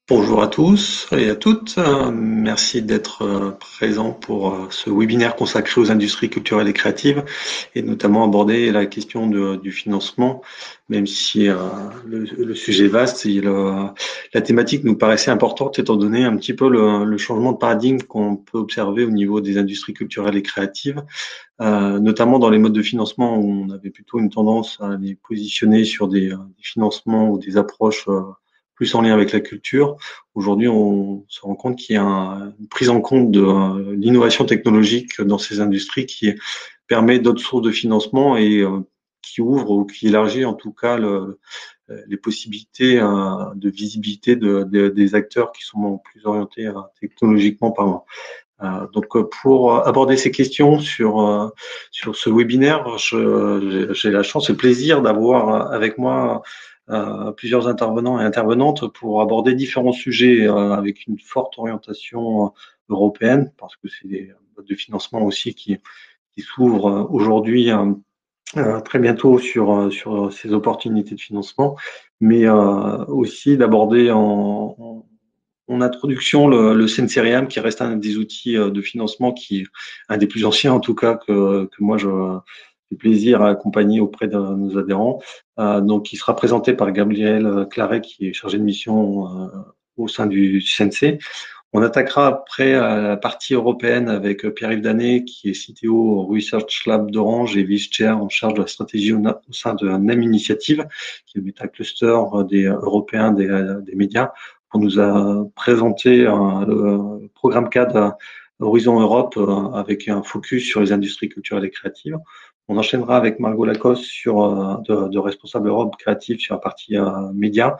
Bonjour à tous et à toutes. Merci d'être présents pour ce webinaire consacré aux industries culturelles et créatives et notamment aborder la question du financement, même si le sujet est vaste. La thématique nous paraissait importante étant donné un petit peu le changement de paradigme qu'on peut observer au niveau des industries culturelles et créatives, notamment dans les modes de financement où on avait plutôt une tendance à les positionner sur des financements ou des approches plus en lien avec la culture. Aujourd'hui, on se rend compte qu'il y a une prise en compte de l'innovation technologique dans ces industries qui permet d'autres sources de financement et qui ouvre ou qui élargit en tout cas les possibilités de visibilité des acteurs qui sont plus orientés technologiquement parlant. Donc, pour aborder ces questions sur ce webinaire, j'ai la chance et le plaisir d'avoir avec moi plusieurs intervenants et intervenantes pour aborder différents sujets avec une forte orientation européenne, parce que c'est des modes de financement aussi qui s'ouvrent aujourd'hui très bientôt sur ces opportunités de financement, mais aussi d'aborder en introduction le Senserium, qui reste un des outils de financement qui est un des plus anciens en tout cas que moi j'ai plaisir à accompagner auprès de nos adhérents. Donc, qui sera présenté par Gabriel Claret, qui est chargé de mission au sein du Sensei. On attaquera après la partie européenne avec Pierre-Yves Danet, qui est CTO au Research Lab d'Orange et vice-chair en charge de la stratégie au sein de NEM Initiative, qui est le méta-cluster des Européens des médias, pour nous présenter le programme cadre Horizon Europe avec un focus sur les industries culturelles et créatives. On enchaînera avec Margot Lacoste de responsable Europe créative sur la partie médias,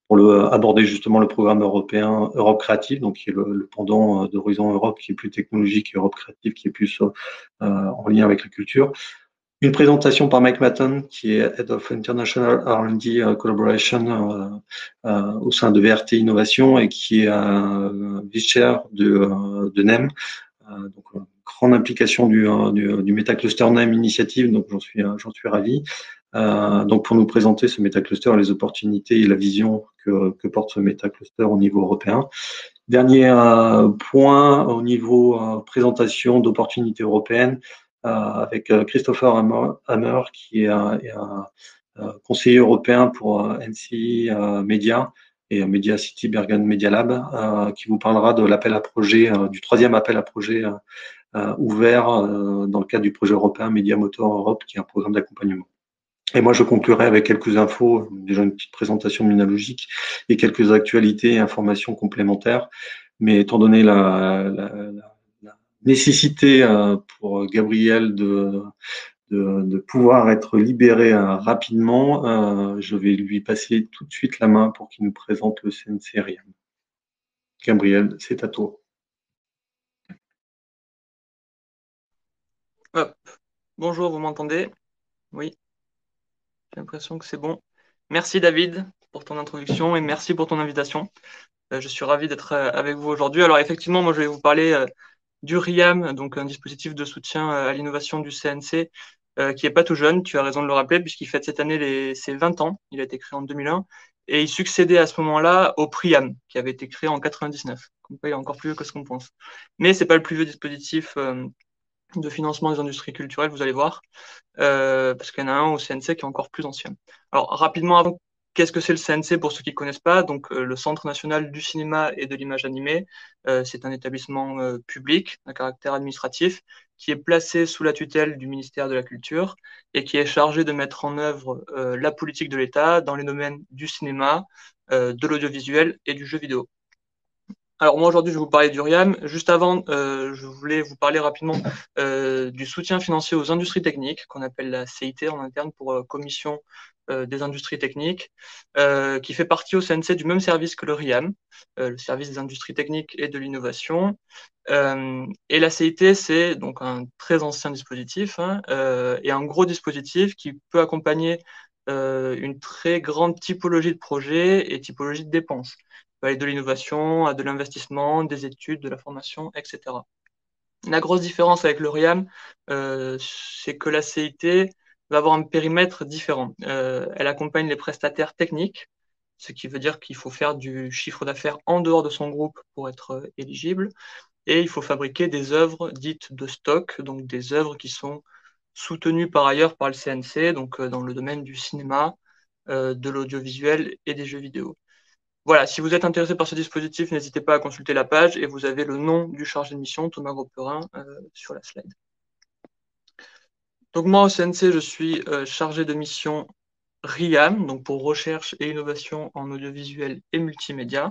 pour aborder justement le programme européen Europe Créative, donc qui est le pendant d'Horizon Europe, qui est plus technologique, et Europe Créative, qui est plus en lien avec la culture. Une présentation par Mike Matton, qui est Head of International R&D Collaboration au sein de VRT Innovation et qui est vice-chair de NEM. Donc, grande implication du MetaCluster NEM Initiative, donc j'en suis ravi. Donc, pour nous présenter ce MetaCluster, les opportunités et la vision que porte ce MetaCluster au niveau européen. Dernier point au niveau présentation d'opportunités européennes avec Christopher Hammer, qui est un conseiller européen pour NCI Media et Media City Bergen Media Lab, qui vous parlera de l'appel à projet, du troisième appel à projet ouvert dans le cadre du projet européen Media Motor Europe, qui est un programme d'accompagnement. Et moi, je conclurai avec quelques infos, déjà une petite présentation minologique et quelques actualités et informations complémentaires. Mais étant donné la nécessité pour Gabriel de pouvoir être libéré rapidement, je vais lui passer tout de suite la main pour qu'il nous présente le Senserium. Gabriel, c'est à toi. Hop. Bonjour, vous m'entendez? Oui, j'ai l'impression que c'est bon. Merci David pour ton introduction et merci pour ton invitation. Je suis ravi d'être avec vous aujourd'hui. Alors effectivement, moi je vais vous parler du RIAM, donc un dispositif de soutien à l'innovation du CNC, qui est pas tout jeune, tu as raison de le rappeler, puisqu'il fête cette année ses 20 ans. Il a été créé en 2001 et il succédait à ce moment-là au PRIAM, qui avait été créé en 99. Donc il est encore plus vieux que ce qu'on pense. Mais c'est pas le plus vieux dispositif de financement des industries culturelles, vous allez voir, parce qu'il y en a un au CNC qui est encore plus ancien. Alors, rapidement, avant, qu'est-ce que c'est le CNC pour ceux qui ne connaissent pas? Donc, le Centre national du cinéma et de l'image animée, c'est un établissement public à caractère administratif qui est placé sous la tutelle du ministère de la Culture et qui est chargé de mettre en œuvre la politique de l'État dans les domaines du cinéma, de l'audiovisuel et du jeu vidéo. Alors moi aujourd'hui je vais vous parler du RIAM. Juste avant, je voulais vous parler rapidement du soutien financier aux industries techniques, qu'on appelle la CIT en interne pour Commission des industries techniques, qui fait partie au CNC du même service que le RIAM, le service des industries techniques et de l'innovation. Et la CIT, c'est donc un très ancien dispositif hein, et un gros dispositif qui peut accompagner une très grande typologie de projets et typologie de dépenses peut aller de l'innovation à de l'investissement, des études, de la formation, etc. La grosse différence avec le RIAM, c'est que la CIT va avoir un périmètre différent. Elle accompagne les prestataires techniques, ce qui veut dire qu'il faut faire du chiffre d'affaires en dehors de son groupe pour être éligible, et il faut fabriquer des œuvres dites de stock, donc des œuvres qui sont soutenues par ailleurs par le CNC, donc dans le domaine du cinéma, de l'audiovisuel et des jeux vidéo. Voilà, si vous êtes intéressé par ce dispositif, n'hésitez pas à consulter la page et vous avez le nom du chargé de mission, Thomas Grosperin, sur la slide. Donc moi au CNC, je suis chargé de mission RIAM, donc pour recherche et innovation en audiovisuel et multimédia.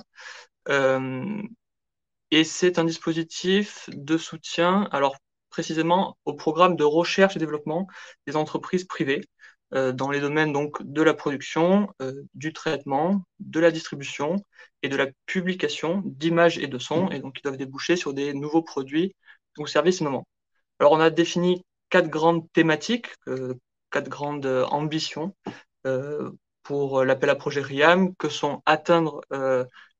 Et c'est un dispositif de soutien, alors précisément au programme de recherche et développement des entreprises privées dans les domaines donc de la production, du traitement, de la distribution et de la publication d'images et de sons, et donc ils doivent déboucher sur des nouveaux produits ou services innovants. Alors on a défini 4 grandes thématiques, 4 grandes ambitions pour l'appel à projet RIAM, que sont atteindre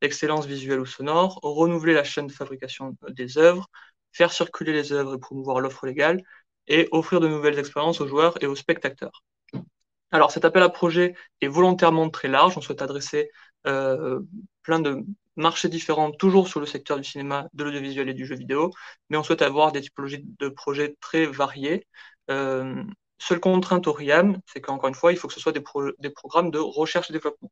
l'excellence visuelle ou sonore, renouveler la chaîne de fabrication des œuvres, faire circuler les œuvres et promouvoir l'offre légale, et offrir de nouvelles expériences aux joueurs et aux spectateurs. Alors cet appel à projet est volontairement très large, on souhaite adresser plein de marchés différents, toujours sur le secteur du cinéma, de l'audiovisuel et du jeu vidéo, mais on souhaite avoir des typologies de projets très variées. Seule contrainte au RIAM, c'est qu'encore une fois, il faut que ce soit des programmes de recherche et développement.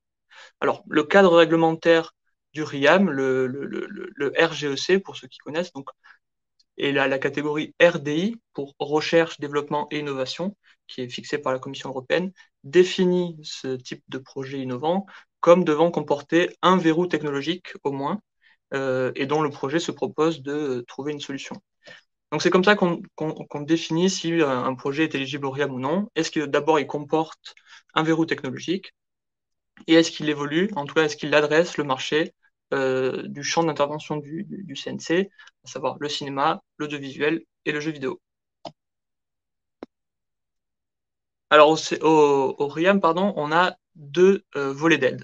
Alors, le cadre réglementaire du RIAM, le RGEC, pour ceux qui connaissent, donc, et la catégorie RDI, pour recherche, développement et innovation, qui est fixée par la Commission européenne, définit ce type de projet innovant comme devant comporter un verrou technologique au moins, et dont le projet se propose de trouver une solution. Donc c'est comme ça qu'on définit si un projet est éligible au RIAM ou non. Est-ce que d'abord il comporte un verrou technologique et est-ce qu'il évolue, en tout cas est-ce qu'il adresse le marché du champ d'intervention du CNC, à savoir le cinéma, l'audiovisuel et le jeu vidéo. Alors au RIAM, pardon, on a 2 volets d'aide,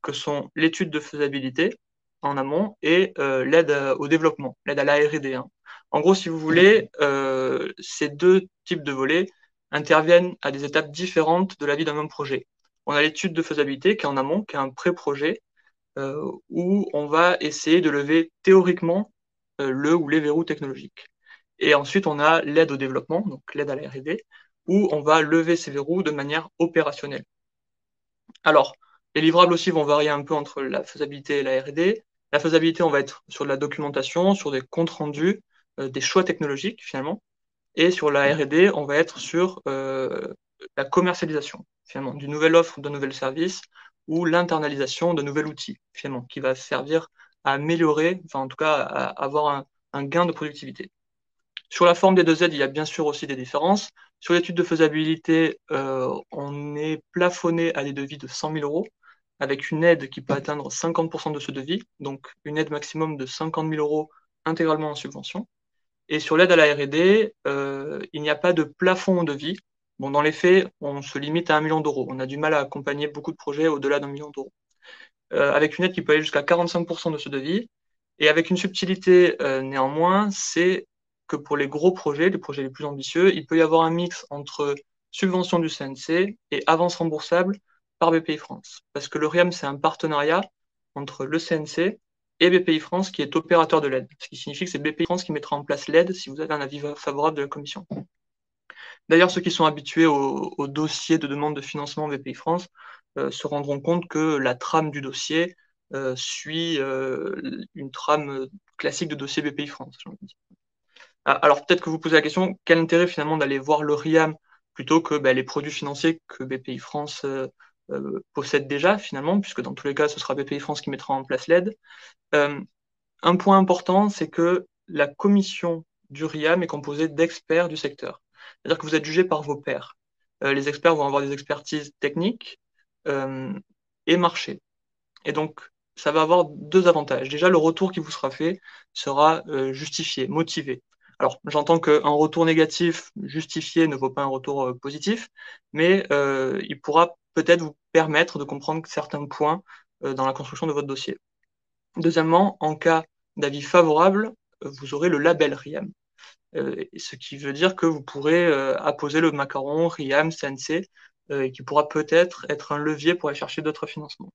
que sont l'étude de faisabilité en amont et l'aide au développement, l'aide à la R&D. Hein. En gros, si vous voulez, ces 2 types de volets interviennent à des étapes différentes de la vie d'un même projet. On a l'étude de faisabilité qui est en amont, qui est un pré-projet, où on va essayer de lever théoriquement le ou les verrous technologiques. Et ensuite, on a l'aide au développement, donc l'aide à la R&D, où on va lever ces verrous de manière opérationnelle. Alors, les livrables aussi vont varier un peu entre la faisabilité et la R&D. La faisabilité, on va être sur de la documentation, sur des comptes rendus, des choix technologiques finalement. Et sur la R&D, on va être sur la commercialisation finalement d'une nouvelle offre, d'un nouvel service ou l'internalisation de nouvel outil finalement qui va servir à améliorer, enfin en tout cas à avoir un gain de productivité. Sur la forme des 2 aides, il y a bien sûr aussi des différences. Sur l'étude de faisabilité, on est plafonné à des devis de 100 000 euros, avec une aide qui peut atteindre 50% de ce devis, donc une aide maximum de 50 000 euros intégralement en subvention. Et sur l'aide à la R&D, il n'y a pas de plafond au devis. Bon, dans les faits, on se limite à 1 million d'euros. On a du mal à accompagner beaucoup de projets au-delà d'1 million d'euros. Avec une aide qui peut aller jusqu'à 45% de ce devis. Et avec une subtilité néanmoins, c'est que pour les gros projets, les projets les plus ambitieux, il peut y avoir un mix entre subvention du CNC et avance remboursable par BPI France. Parce que le RIAM, c'est un partenariat entre le CNC et BPI France qui est opérateur de l'aide. Ce qui signifie que c'est BPI France qui mettra en place l'aide si vous avez un avis favorable de la Commission. D'ailleurs, ceux qui sont habitués au dossier de demande de financement BPI France se rendront compte que la trame du dossier suit une trame classique de dossier BPI France. Alors peut-être que vous posez la question, quel intérêt finalement d'aller voir le RIAM plutôt que les produits financiers que BPI France possède déjà finalement, puisque dans tous les cas, ce sera BPI France qui mettra en place l'aide. Un point important, c'est que la commission du RIAM est composée d'experts du secteur. C'est-à-dire que vous êtes jugé par vos pairs. Les experts vont avoir des expertises techniques et marché. Et donc, ça va avoir 2 avantages. Déjà, le retour qui vous sera fait sera justifié, motivé. Alors, j'entends qu'un retour négatif justifié ne vaut pas un retour positif, mais il pourra peut-être vous permettre de comprendre certains points dans la construction de votre dossier. Deuxièmement, en cas d'avis favorable, vous aurez le label RIAM, ce qui veut dire que vous pourrez apposer le macaron RIAM CNC, et qui pourra peut-être être un levier pour aller chercher d'autres financements.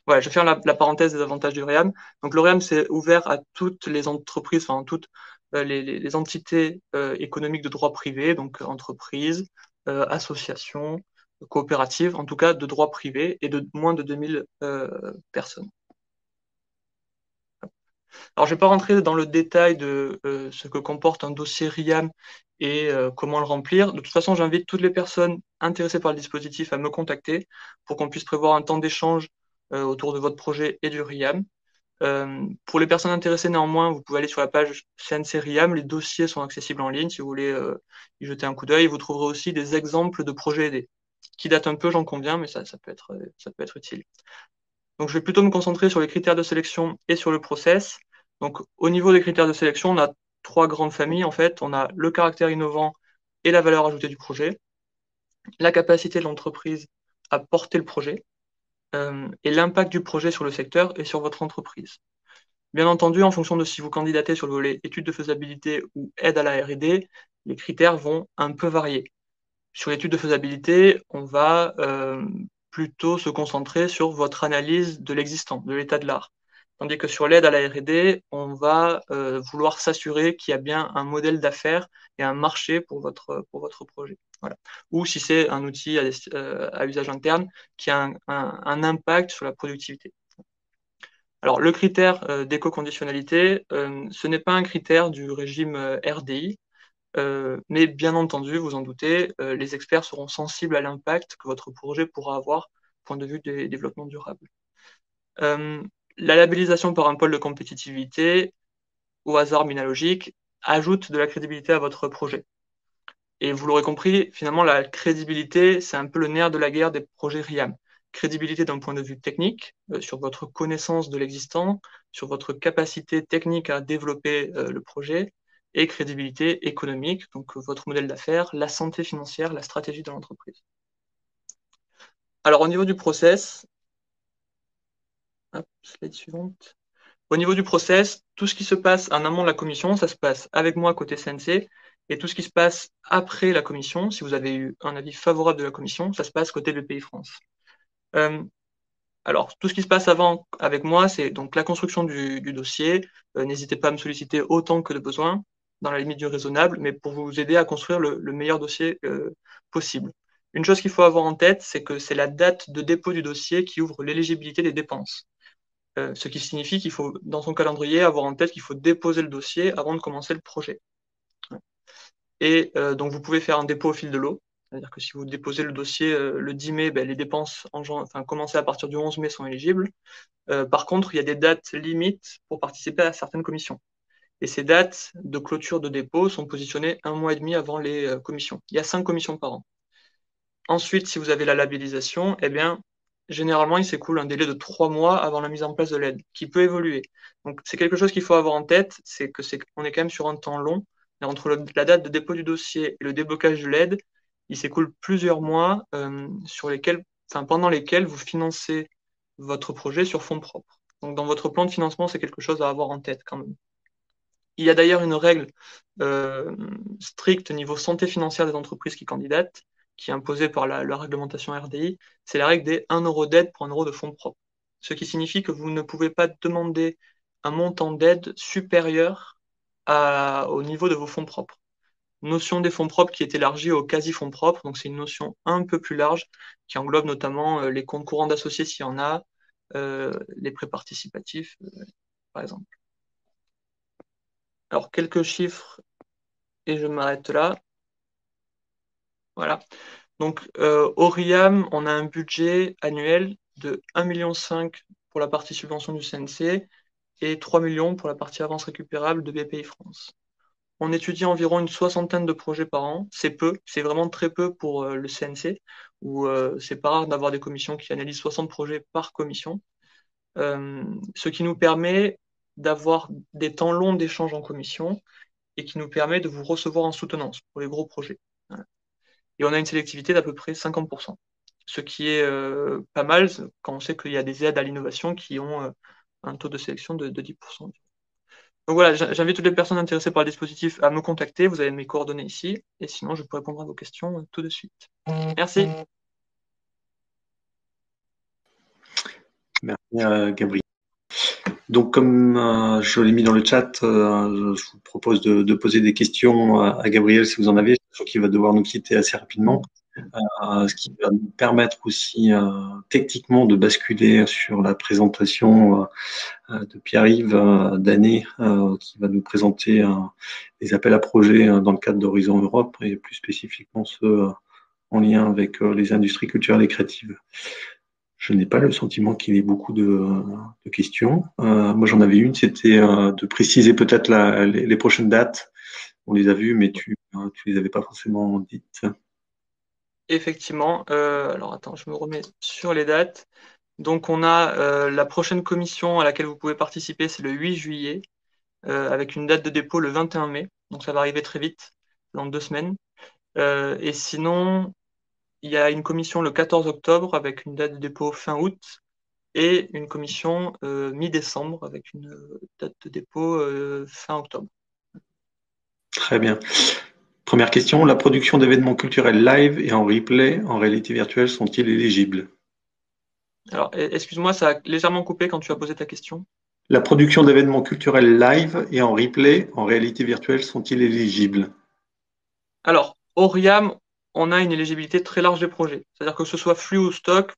Voilà, je vais faire la parenthèse des avantages du REAM. Donc le REAM, c'est ouvert à toutes les entreprises, enfin toutes les entités économiques de droit privé, donc entreprises, associations, coopératives, en tout cas de droit privé et de moins de 2000 personnes. Alors, je ne vais pas rentrer dans le détail de ce que comporte un dossier RIAM et comment le remplir. De toute façon, j'invite toutes les personnes intéressées par le dispositif à me contacter pour qu'on puisse prévoir un temps d'échange autour de votre projet et du RIAM. Pour les personnes intéressées néanmoins, vous pouvez aller sur la page CNC RIAM. Les dossiers sont accessibles en ligne si vous voulez y jeter un coup d'œil. Vous trouverez aussi des exemples de projets aidés qui datent un peu, j'en conviens, mais ça peut être utile. Donc, je vais plutôt me concentrer sur les critères de sélection et sur le process. Donc, au niveau des critères de sélection, on a trois grandes familles, en fait. On a le caractère innovant et la valeur ajoutée du projet, la capacité de l'entreprise à porter le projet, et l'impact du projet sur le secteur et sur votre entreprise. Bien entendu, en fonction de si vous candidatez sur le volet études de faisabilité ou aide à la R&D, les critères vont un peu varier. Sur l'étude de faisabilité, on va plutôt se concentrer sur votre analyse de l'existant, de l'état de l'art. Tandis que sur l'aide à la R&D, on va vouloir s'assurer qu'il y a bien un modèle d'affaires et un marché pour votre projet. Voilà. Ou si c'est un outil à usage interne qui a un impact sur la productivité. Alors, le critère d'éco-conditionnalité, ce n'est pas un critère du régime RDI, mais bien entendu, vous en doutez, les experts seront sensibles à l'impact que votre projet pourra avoir du point de vue des développements durables. La labellisation par un pôle de compétitivité, au hasard minalogique, ajoute de la crédibilité à votre projet. Et vous l'aurez compris, finalement, la crédibilité, c'est un peu le nerf de la guerre des projets RIAM. Crédibilité d'un point de vue technique, sur votre connaissance de l'existant, sur votre capacité technique à développer le projet, et crédibilité économique, donc votre modèle d'affaires, la santé financière, la stratégie de l'entreprise. Alors au niveau du process, slide suivante. Au niveau du process, tout ce qui se passe en amont de la commission, ça se passe avec moi côté CNC, et tout ce qui se passe après la commission, si vous avez eu un avis favorable de la commission, ça se passe côté BPI France. Alors, tout ce qui se passe avant avec moi, c'est donc la construction du dossier. N'hésitez pas à me solliciter autant que de besoin, dans la limite du raisonnable, mais pour vous aider à construire le meilleur dossier possible. Une chose qu'il faut avoir en tête, c'est que c'est la date de dépôt du dossier qui ouvre l'éligibilité des dépenses. Ce qui signifie qu'il faut, dans son calendrier, avoir en tête qu'il faut déposer le dossier avant de commencer le projet. Et donc, vous pouvez faire un dépôt au fil de l'eau. C'est-à-dire que si vous déposez le dossier le 10 mai, ben, les dépenses commencées à partir du 11 mai sont éligibles. Par contre, il y a des dates limites pour participer à certaines commissions. Et ces dates de clôture de dépôt sont positionnées 1 mois et demi avant les commissions. Il y a 5 commissions par an. Ensuite, si vous avez la labellisation, eh bien, généralement, il s'écoule un délai de 3 mois avant la mise en place de l'aide, qui peut évoluer. Donc, c'est quelque chose qu'il faut avoir en tête, c'est qu'on est quand même sur un temps long. Et entre la date de dépôt du dossier et le déblocage de l'aide, il s'écoule plusieurs mois pendant lesquels vous financez votre projet sur fonds propres. Donc, dans votre plan de financement, c'est quelque chose à avoir en tête quand même. Il y a d'ailleurs une règle stricte au niveau santé financière des entreprises qui candidatent, qui est imposée par la réglementation RDI, c'est la règle des 1 euro d'aide pour 1 euro de fonds propres. Ce qui signifie que vous ne pouvez pas demander un montant d'aide supérieur au niveau de vos fonds propres. Notion des fonds propres qui est élargie aux quasi-fonds propres, donc c'est une notion un peu plus large qui englobe notamment les comptes courants d'associés s'il y en a, les prêts participatifs, par exemple. Alors, quelques chiffres et je m'arrête là. Voilà. Donc, au RIAM, on a un budget annuel de 1,5 million pour la partie subvention du CNC et 3 millions pour la partie avance récupérable de BPI France. On étudie environ une soixantaine de projets par an. C'est peu, c'est vraiment très peu pour le CNC, où c'est pas rare d'avoir des commissions qui analysent 60 projets par commission. Ce qui nous permet d'avoir des temps longs d'échange en commission et qui nous permet de vous recevoir en soutenance pour les gros projets. Voilà. Et on a une sélectivité d'à peu près 50%, ce qui est pas mal quand on sait qu'il y a des aides à l'innovation qui ont un taux de sélection de 10%. Donc voilà, j'invite toutes les personnes intéressées par le dispositif à me contacter. Vous avez mes coordonnées ici, et sinon je peux répondre à vos questions tout de suite. Merci. Merci, Gabriel. Donc, comme je l'ai mis dans le chat, je vous propose de poser des questions à Gabriel si vous en avez, sachant qu'il va devoir nous quitter assez rapidement, ce qui va nous permettre aussi techniquement de basculer sur la présentation de Pierre-Yves Danet, qui va nous présenter les appels à projets dans le cadre d'Horizon Europe et plus spécifiquement ceux en lien avec les industries culturelles et créatives. Je n'ai pas le sentiment qu'il y ait beaucoup de questions. Moi, j'en avais une, c'était de préciser peut-être les prochaines dates. On les a vues, mais tu les avais pas forcément dites. Effectivement. Alors attends, je me remets sur les dates. Donc on a la prochaine commission à laquelle vous pouvez participer, c'est le 8 juillet, avec une date de dépôt le 21 mai. Donc ça va arriver très vite, dans 2 semaines. Et sinon, il y a une commission le 14 octobre avec une date de dépôt fin août et une commission mi-décembre avec une date de dépôt fin octobre. Très bien. Première question, la production d'événements culturels live et en replay en réalité virtuelle sont-ils éligibles? Alors, excuse-moi, ça a légèrement coupé quand tu as posé ta question. La production d'événements culturels live et en replay en réalité virtuelle sont-ils éligibles? Alors, au RIAM, on a une éligibilité très large des projets. C'est-à-dire que ce soit flux ou stock,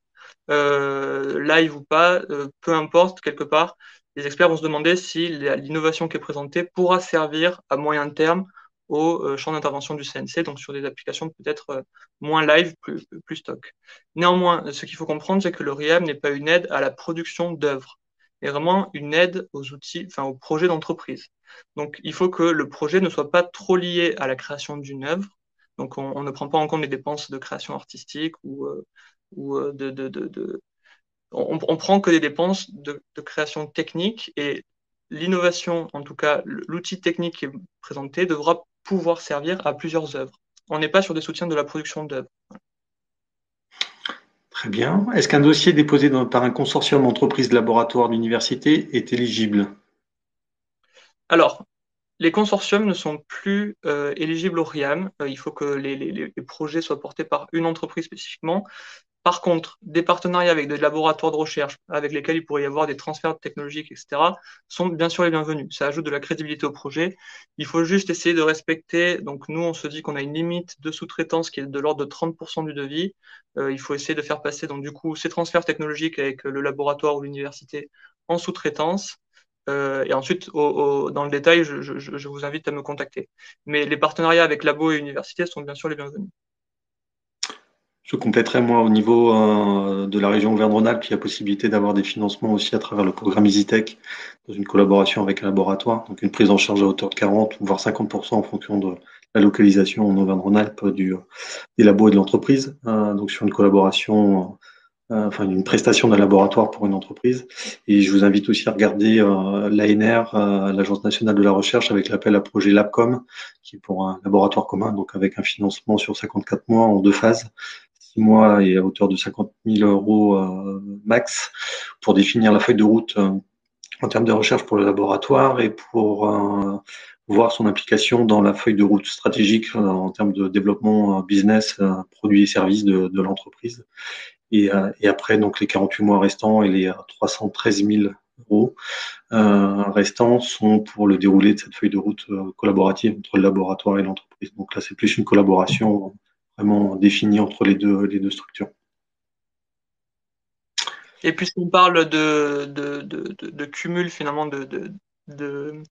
live ou pas, peu importe, quelque part, les experts vont se demander si l'innovation qui est présentée pourra servir à moyen terme au champ d'intervention du CNC, donc sur des applications peut-être moins live, plus stock. Néanmoins, ce qu'il faut comprendre, c'est que le RIAM n'est pas une aide à la production d'œuvres, mais vraiment une aide aux outils, enfin aux projets d'entreprise. Donc, il faut que le projet ne soit pas trop lié à la création d'une œuvre. Donc, on ne prend pas en compte les dépenses de création artistique ou on prend que des dépenses de création technique et l'innovation, en tout cas l'outil technique qui est présenté, devra pouvoir servir à plusieurs œuvres. On n'est pas sur des soutiens de la production d'œuvres. Très bien. Est-ce qu'un dossier déposé par un consortium entreprise laboratoire d'université est éligible? Alors, les consortiums ne sont plus éligibles au RIAM. Il faut que les projets soient portés par une entreprise spécifiquement. Par contre, des partenariats avec des laboratoires de recherche avec lesquels il pourrait y avoir des transferts technologiques, etc., sont bien sûr les bienvenus. Ça ajoute de la crédibilité au projet. Il faut juste essayer de respecter. Donc, nous, on se dit qu'on a une limite de sous-traitance qui est de l'ordre de 30% du devis. Il faut essayer de faire passer, donc, du coup, ces transferts technologiques avec le laboratoire ou l'université en sous-traitance. Et ensuite, dans le détail, je vous invite à me contacter. Mais les partenariats avec labo et université sont bien sûr les bienvenus. Je compléterai moi au niveau de la région Auvergne-Rhône-Alpes, il y a possibilité d'avoir des financements aussi à travers le programme EasyTech dans une collaboration avec un laboratoire, donc une prise en charge à hauteur de 40 voire 50% en fonction de la localisation en Auvergne-Rhône-Alpes des labos et de l'entreprise. Donc sur une collaboration, enfin une prestation d'un laboratoire pour une entreprise. Et je vous invite aussi à regarder l'ANR, l'Agence nationale de la recherche, avec l'appel à projet LabCom, qui est pour un laboratoire commun, donc avec un financement sur 54 mois en 2 phases. 6 mois et à hauteur de 50 000 euros max pour définir la feuille de route en termes de recherche pour le laboratoire et pour voir son implication dans la feuille de route stratégique en termes de développement business, produits et services de l'entreprise. Et après, donc les 48 mois restants et les 313 000 euros restants sont pour le déroulé de cette feuille de route collaborative entre le laboratoire et l'entreprise. Donc là, c'est plus une collaboration vraiment définie entre les deux structures. Et puisqu'on parle de cumul finalement de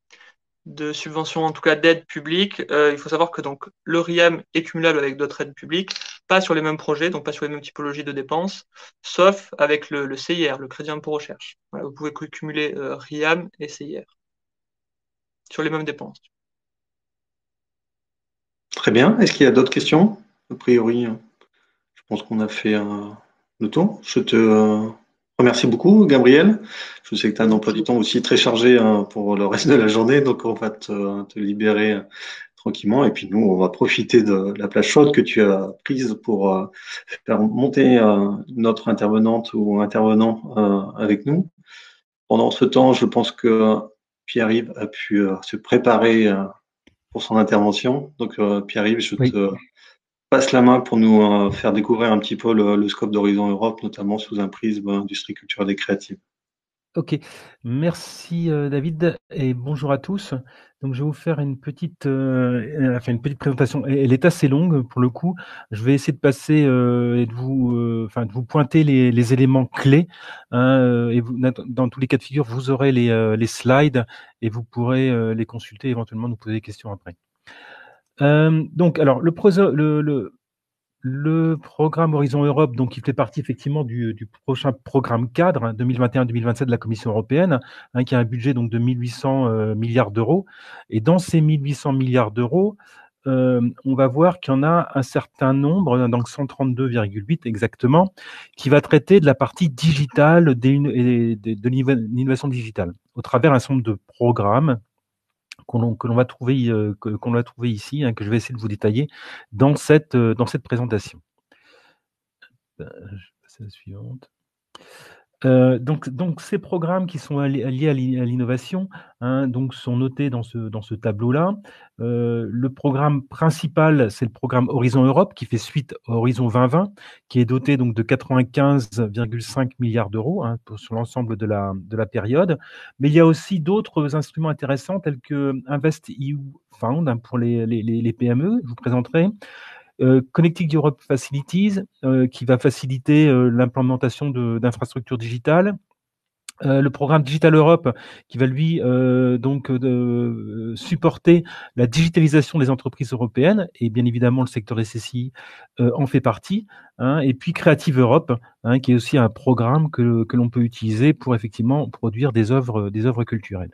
subventions, en tout cas d'aides publiques, il faut savoir que donc le RIAM est cumulable avec d'autres aides publiques, pas sur les mêmes projets, donc pas sur les mêmes typologies de dépenses, sauf avec le CIR, le crédit impôt recherche. Voilà, vous pouvez cumuler RIAM et CIR sur les mêmes dépenses. Très bien. Est-ce qu'il y a d'autres questions? A priori, je pense qu'on a fait le tour. Je te remercie beaucoup, Gabriel. Je sais que tu as un emploi du temps aussi très chargé pour le reste de la journée, donc on va te libérer tranquillement. Et puis nous, on va profiter de la place chaude que tu as prise pour faire monter notre intervenante ou intervenant avec nous. Pendant ce temps, je pense que Pierre-Yves a pu se préparer pour son intervention. Donc, Pierre-Yves, je Oui. te passe la main pour nous faire découvrir un petit peu le scope d'Horizon Europe, notamment sous un prisme industrie culturelle et créative. Ok, merci David et bonjour à tous. Donc je vais vous faire une petite présentation. Elle est assez longue pour le coup. Je vais essayer de passer et de vous pointer les éléments clés. Hein, et dans tous les cas de figure, vous aurez les slides et vous pourrez les consulter, éventuellement nous poser des questions après. Donc alors le programme Horizon Europe, donc, qui fait partie effectivement du prochain programme cadre, hein, 2021-2027 de la Commission européenne, hein, qui a un budget donc de 1800 milliards d'euros. Et dans ces 1800 milliards d'euros, on va voir qu'il y en a un certain nombre, donc 132,8 exactement, qui va traiter de la partie digitale de l'innovation digitale, au travers un certain nombre de programmes que l'on va trouver, qu'on va trouver ici, hein, que je vais essayer de vous détailler dans cette présentation. Je vais passer à la suivante. Donc ces programmes qui sont liés à l'innovation, hein, donc sont notés dans ce tableau-là. Le programme principal, c'est le programme Horizon Europe, qui fait suite à Horizon 2020, qui est doté donc de 95,5 milliards d'euros, hein, sur l'ensemble de la période. Mais il y a aussi d'autres instruments intéressants tels que InvestEU Fund, hein, pour les PME. Je vous présenterai. Connecting Europe Facilities, qui va faciliter l'implémentation d'infrastructures digitales. Le programme Digital Europe, qui va lui supporter la digitalisation des entreprises européennes, et bien évidemment le secteur SSI en fait partie. Hein, et puis Creative Europe, hein, qui est aussi un programme que l'on peut utiliser pour effectivement produire des œuvres culturelles.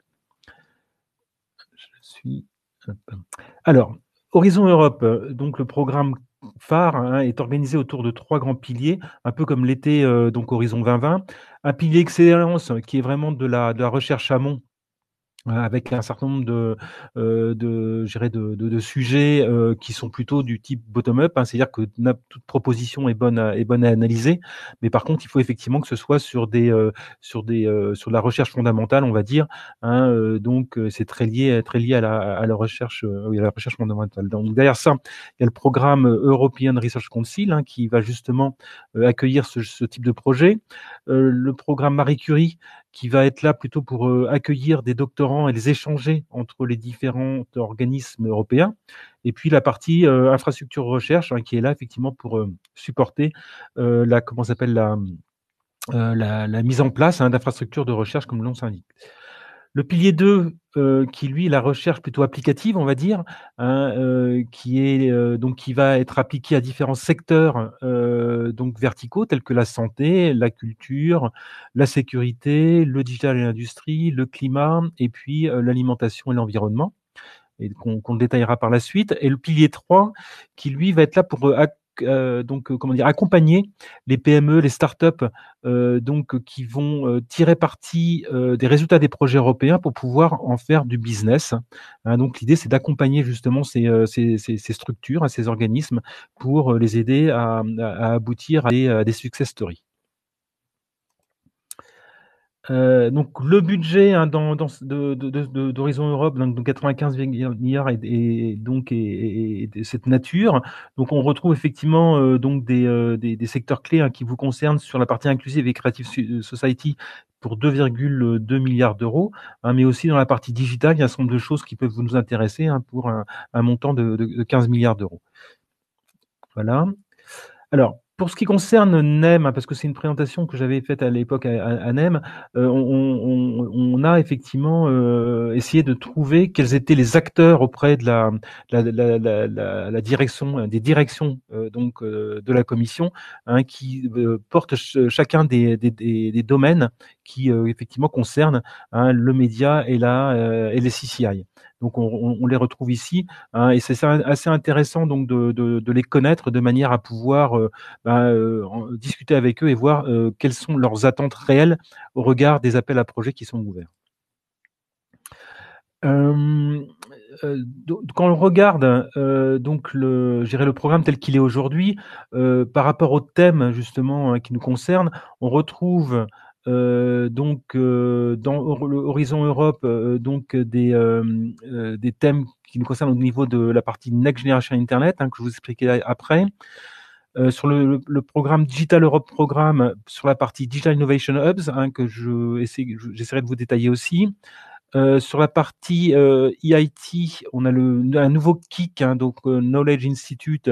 Alors, Horizon Europe, donc le programme phare, hein, est organisé autour de 3 grands piliers, un peu comme l'était donc Horizon 2020. Un pilier excellence qui est vraiment de la recherche amont, avec un certain nombre je dirais de sujets qui sont plutôt du type bottom-up, hein, c'est-à-dire que toute proposition est bonne à analyser, mais par contre, il faut effectivement que ce soit sur sur la recherche fondamentale, on va dire, hein, donc c'est très lié à la recherche, oui, à la recherche fondamentale. Donc derrière ça, il y a le programme European Research Council, hein, qui va justement accueillir ce type de projet. Le programme Marie Curie, qui va être là plutôt pour accueillir des doctorants et les échanger entre les différents organismes européens. Et puis la partie infrastructure recherche, hein, qui est là effectivement pour supporter comment s'appelle la mise en place, hein, d'infrastructures de recherche, comme le nom s'indique. Le pilier 2, qui lui est la recherche plutôt applicative, on va dire, hein, qui va être appliqué à différents secteurs donc verticaux tels que la santé, la culture, la sécurité, le digital et l'industrie, le climat et puis l'alimentation et l'environnement, et qu'on détaillera par la suite. Et le pilier 3, qui lui va être là pour comment dire, accompagner les PME, les startups, qui vont tirer parti des résultats des projets européens pour pouvoir en faire du business. Hein, donc l'idée, c'est d'accompagner justement ces structures, hein, ces organismes, pour les aider à aboutir à des success stories. Donc le budget, hein, d'Horizon Europe, donc 95 milliards et donc est de cette nature. Donc on retrouve effectivement donc des secteurs clés, hein, qui vous concernent sur la partie inclusive et Creative Society pour 2,2 milliards d'euros, hein, mais aussi dans la partie digitale, il y a un certain nombre de choses qui peuvent nous intéresser, hein, pour un montant de 15 milliards d'euros. Voilà. Alors, pour ce qui concerne NEM, hein, parce que c'est une présentation que j'avais faite à l'époque à NEM, on a effectivement essayé de trouver quels étaient les acteurs auprès de la direction, des directions de la commission, hein, qui portent chacun des domaines qui effectivement concernent, hein, le média et les CCI. Donc on les retrouve ici, hein, et c'est assez intéressant donc de les connaître de manière à pouvoir discuter avec eux et voir quelles sont leurs attentes réelles au regard des appels à projets qui sont ouverts. Quand on regarde je dirais le programme tel qu'il est aujourd'hui, par rapport au thème justement, hein, qui nous concerne, on retrouve dans Horizon Europe des thèmes qui nous concerne au niveau de la partie Next Generation Internet, que je vous expliquerai après. Sur le programme Digital Europe Programme, sur la partie Digital Innovation Hubs, que j'essaierai de vous détailler aussi. Sur la partie EIT, on a un nouveau KIC, donc Knowledge Institute,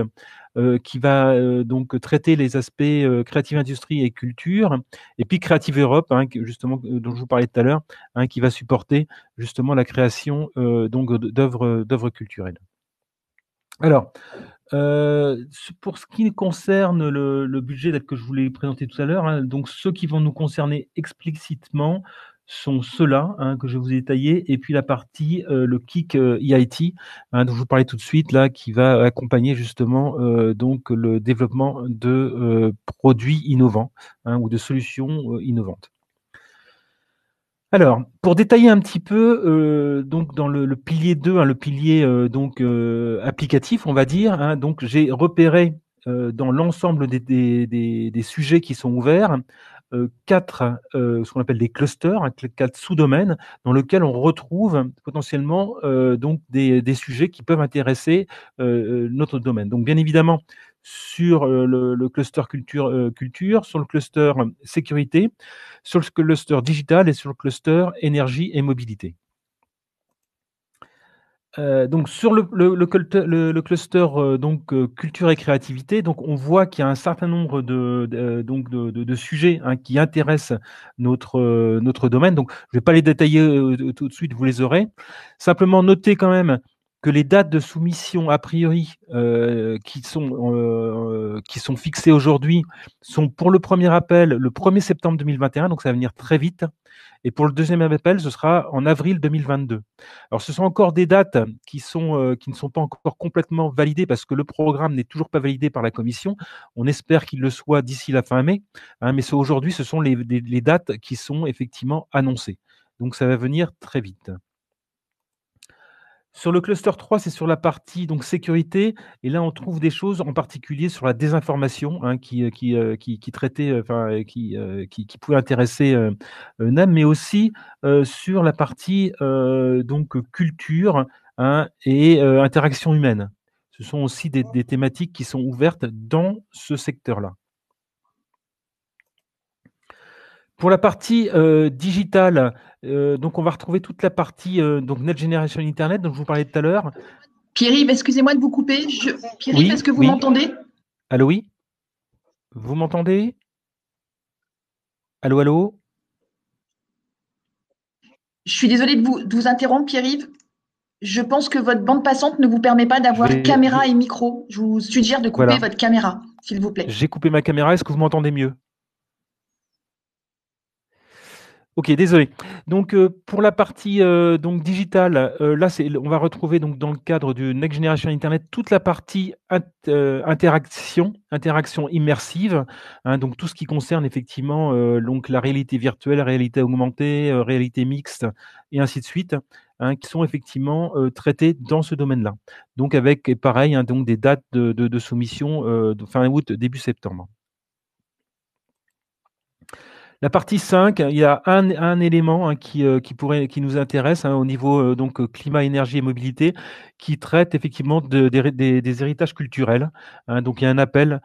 qui va donc traiter les aspects créative industrie et culture, et puis Creative Europe, justement dont je vous parlais tout à l'heure, qui va supporter justement la création donc d'œuvres culturelles. Alors, pour ce qui concerne le budget que je voulais présenter tout à l'heure, donc ceux qui vont nous concerner explicitement sont ceux-là que je vous ai détaillés, et puis la partie le KIC EIT, dont je vous parlais tout de suite, là, qui va accompagner justement donc le développement de produits innovants ou de solutions innovantes. Alors, pour détailler un petit peu, donc dans le pilier 2, le pilier donc applicatif, on va dire, donc j'ai repéré dans l'ensemble des sujets qui sont ouverts 4 ce qu'on appelle des clusters, 4 sous-domaines dans lesquels on retrouve potentiellement donc des sujets qui peuvent intéresser notre domaine. Donc bien évidemment sur le cluster culture, sur le cluster sécurité, sur le cluster digital et sur le cluster énergie et mobilité. Donc sur le cluster donc culture et créativité, donc on voit qu'il y a un certain nombre de sujets qui intéressent notre domaine. Donc je ne vais pas les détailler tout de suite, vous les aurez. Simplement noter quand même que les dates de soumission a priori qui sont fixées aujourd'hui sont pour le premier appel le 1er septembre 2021, donc ça va venir très vite. Et pour le deuxième appel, ce sera en avril 2022. Alors, ce sont encore des dates qui ne sont pas encore complètement validées parce que le programme n'est toujours pas validé par la Commission. On espère qu'il le soit d'ici la fin mai, mais aujourd'hui, ce sont les dates qui sont effectivement annoncées. Donc, ça va venir très vite. Sur le cluster 3, c'est sur la partie donc sécurité, et là on trouve des choses en particulier sur la désinformation qui traitait, qui pouvait intéresser NAM, mais aussi sur la partie donc culture et interaction humaine. Ce sont aussi des thématiques qui sont ouvertes dans ce secteur-là. Pour la partie digitale, donc on va retrouver toute la partie donc Next Generation Internet dont je vous parlais tout à l'heure. Pierre-Yves, excusez-moi de vous couper. Pierre-Yves, Oui, est-ce que vous oui. m'entendez? Allô, oui. Vous m'entendez? Allô, allô? Je suis désolée de vous interrompre, Pierre-Yves. Je pense que votre bande passante ne vous permet pas d'avoir caméra et micro. Je vous suggère de couper votre caméra, s'il vous plaît. J'ai coupé ma caméra. Est-ce que vous m'entendez mieux? Ok, désolé. Donc pour la partie donc digitale, là on va retrouver donc dans le cadre du Next Generation Internet toute la partie interaction immersive, donc tout ce qui concerne effectivement donc la réalité virtuelle, la réalité augmentée, réalité mixte et ainsi de suite, qui sont effectivement traités dans ce domaine-là. Donc avec pareil donc des dates de soumission de fin août, début septembre. La partie 5, il y a un élément qui nous intéresse au niveau donc climat, énergie et mobilité, qui traite effectivement des héritages culturels. Donc il y a un appel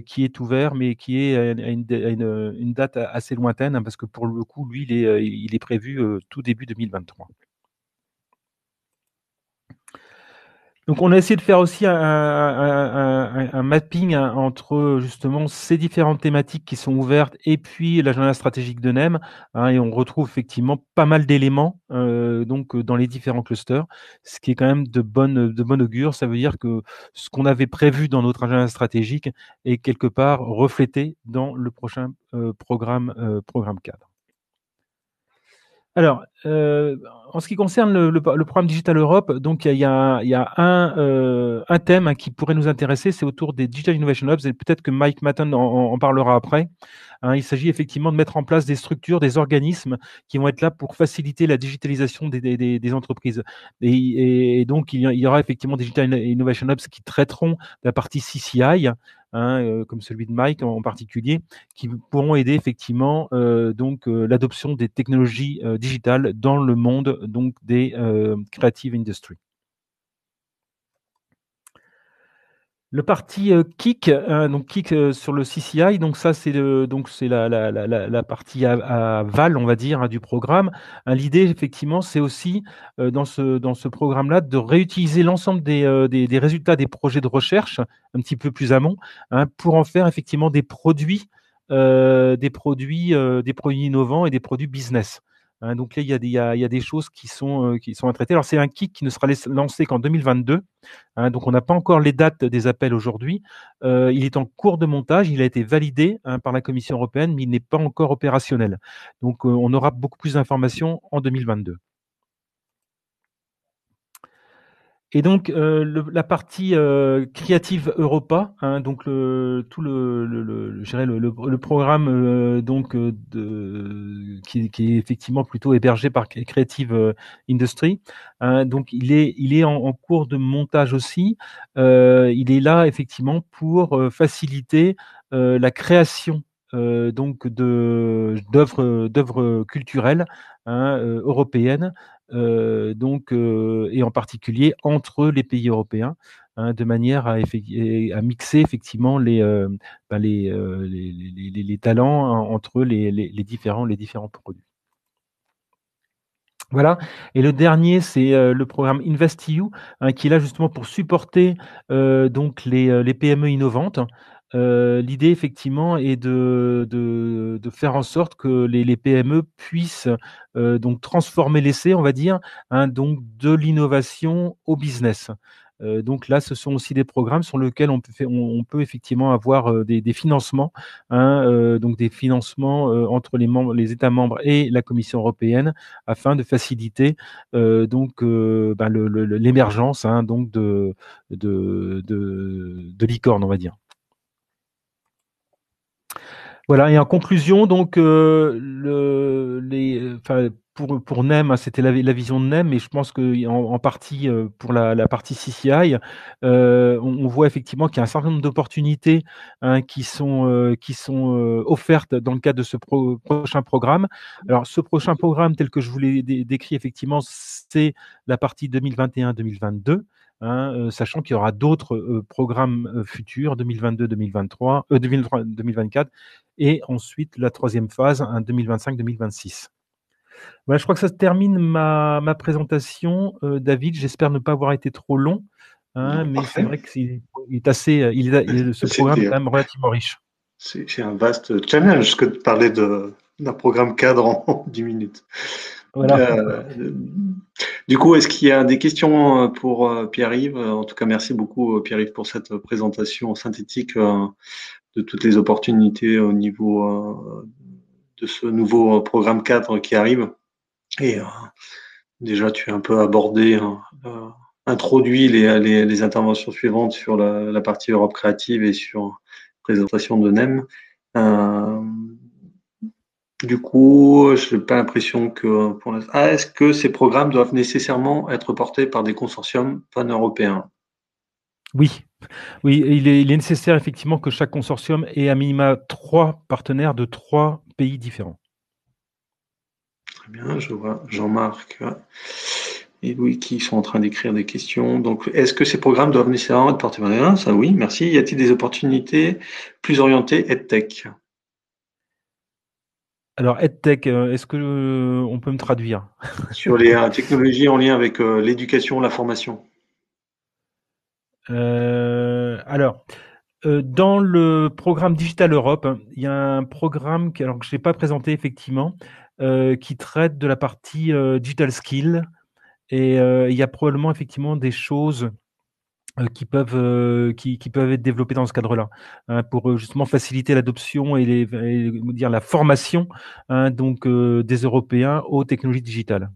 qui est ouvert, mais qui est à une date assez lointaine, parce que pour le coup, lui, il est prévu tout début 2023. Donc, on a essayé de faire aussi un mapping entre justement ces différentes thématiques qui sont ouvertes et puis l'agenda stratégique de NEM, et on retrouve effectivement pas mal d'éléments donc dans les différents clusters, ce qui est quand même de bonne augure. Ça veut dire que ce qu'on avait prévu dans notre agenda stratégique est quelque part reflété dans le prochain programme cadre. Alors, en ce qui concerne le programme Digital Europe, donc il y a un thème qui pourrait nous intéresser, c'est autour des Digital Innovation Hubs, et peut-être que Mike Matten en parlera après. Il s'agit effectivement de mettre en place des structures, des organismes qui vont être là pour faciliter la digitalisation des entreprises. Et donc, il y aura effectivement des Digital Innovation Hubs qui traiteront la partie CCI, comme celui de Mike en particulier, qui pourront aider effectivement l'adoption des technologies digitales dans le monde donc des creative industries. Le parti Kik, donc Kik sur le CCI, donc ça c'est la partie aval, on va dire, du programme. L'idée effectivement, c'est aussi dans ce programme-là de réutiliser l'ensemble des résultats des projets de recherche un petit peu plus amont, pour en faire effectivement des produits innovants et des produits business. Donc là, il y a des choses qui sont à traiter. Alors c'est un Kik qui ne sera lancé qu'en 2022. Donc, on n'a pas encore les dates des appels aujourd'hui. Il est en cours de montage. Il a été validé par la Commission européenne, mais il n'est pas encore opérationnel. Donc, on aura beaucoup plus d'informations en 2022. Et donc, la partie Creative Europa, donc je dirais le programme qui est effectivement plutôt hébergé par Creative Industry, donc il est en cours de montage aussi. Il est là effectivement pour faciliter la création donc d'œuvres culturelles européennes. Et en particulier entre les pays européens, de manière à mixer effectivement les talents entre les différents produits. Voilà. Et le dernier, c'est le programme InvestEU, qui est là justement pour supporter donc les PME innovantes. L'idée, effectivement, est de faire en sorte que les PME puissent donc transformer l'essai, on va dire, donc de l'innovation au business. Donc là, ce sont aussi des programmes sur lesquels on peut effectivement avoir des financements, donc des financements entre les États membres et la Commission européenne, afin de faciliter l'émergence donc de licornes, on va dire. Voilà, et en conclusion, donc, pour NEM, c'était la vision de NEM, mais je pense qu'en partie pour la partie CCI, on voit effectivement qu'il y a un certain nombre d'opportunités qui sont offertes dans le cadre de ce prochain programme. Alors, ce prochain programme, tel que je vous l'ai décrit, effectivement, c'est la partie 2021-2022. Sachant qu'il y aura d'autres programmes futurs, 2022-2023, 2024, et ensuite la troisième phase, 2025-2026. Voilà, je crois que ça termine ma présentation, David. J'espère ne pas avoir été trop long, mais c'est vrai que ce programme est quand même relativement riche. C'est un vaste challenge que de parler d'un programme cadre en 10 minutes. Voilà. Du coup, est-ce qu'il y a des questions pour Pierre-Yves? En tout cas, merci beaucoup Pierre-Yves pour cette présentation synthétique de toutes les opportunités au niveau de ce nouveau programme cadre qui arrive. Et déjà, tu as un peu abordé, introduit les interventions suivantes sur la partie Europe créative et sur la présentation de NEM. Du coup, je n'ai pas l'impression que pour l'instant. Est-ce que ces programmes doivent nécessairement être portés par des consortiums pan-européens? Oui. Oui, il est nécessaire effectivement que chaque consortium ait à minima 3 partenaires de 3 pays différents. Très bien, je vois Jean-Marc et Louis qui sont en train d'écrire des questions. Donc, est-ce que ces programmes doivent nécessairement être portés par des... Ça, oui, merci. Y a-t-il des opportunités plus orientées EdTech? Alors, EdTech, est-ce que on peut me traduire? Sur les technologies en lien avec l'éducation, la formation. Alors, dans le programme Digital Europe, il y a un programme que je n'ai pas présenté effectivement, qui traite de la partie Digital Skill. Et il y a probablement effectivement des choses qui peuvent être développées dans ce cadre-là, pour justement faciliter l'adoption et la formation donc des Européens aux technologies digitales.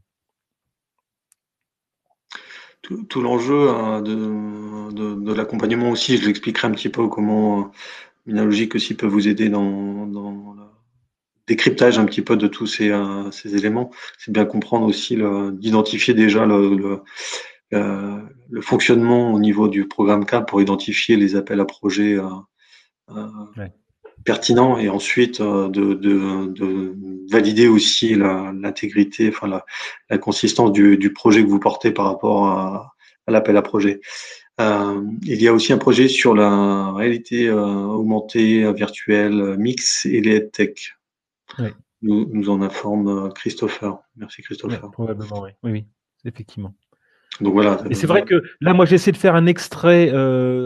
Tout l'enjeu de l'accompagnement aussi, je l'expliquerai un petit peu comment Minalogic aussi peut vous aider dans le décryptage un petit peu de tous ces éléments. C'est bien comprendre aussi d'identifier déjà le fonctionnement au niveau du programme CAP pour identifier les appels à projets pertinents et ensuite de valider aussi l'intégrité, enfin la consistance du projet que vous portez par rapport à l'appel à projet. Il y a aussi un projet sur la réalité augmentée, virtuelle, mix et les tech. Oui. Nous en informe Christopher. Merci Christopher. Oui, probablement, oui. Oui, oui, effectivement. Donc voilà. Et c'est vrai que là, moi, j'ai essayé de faire un extrait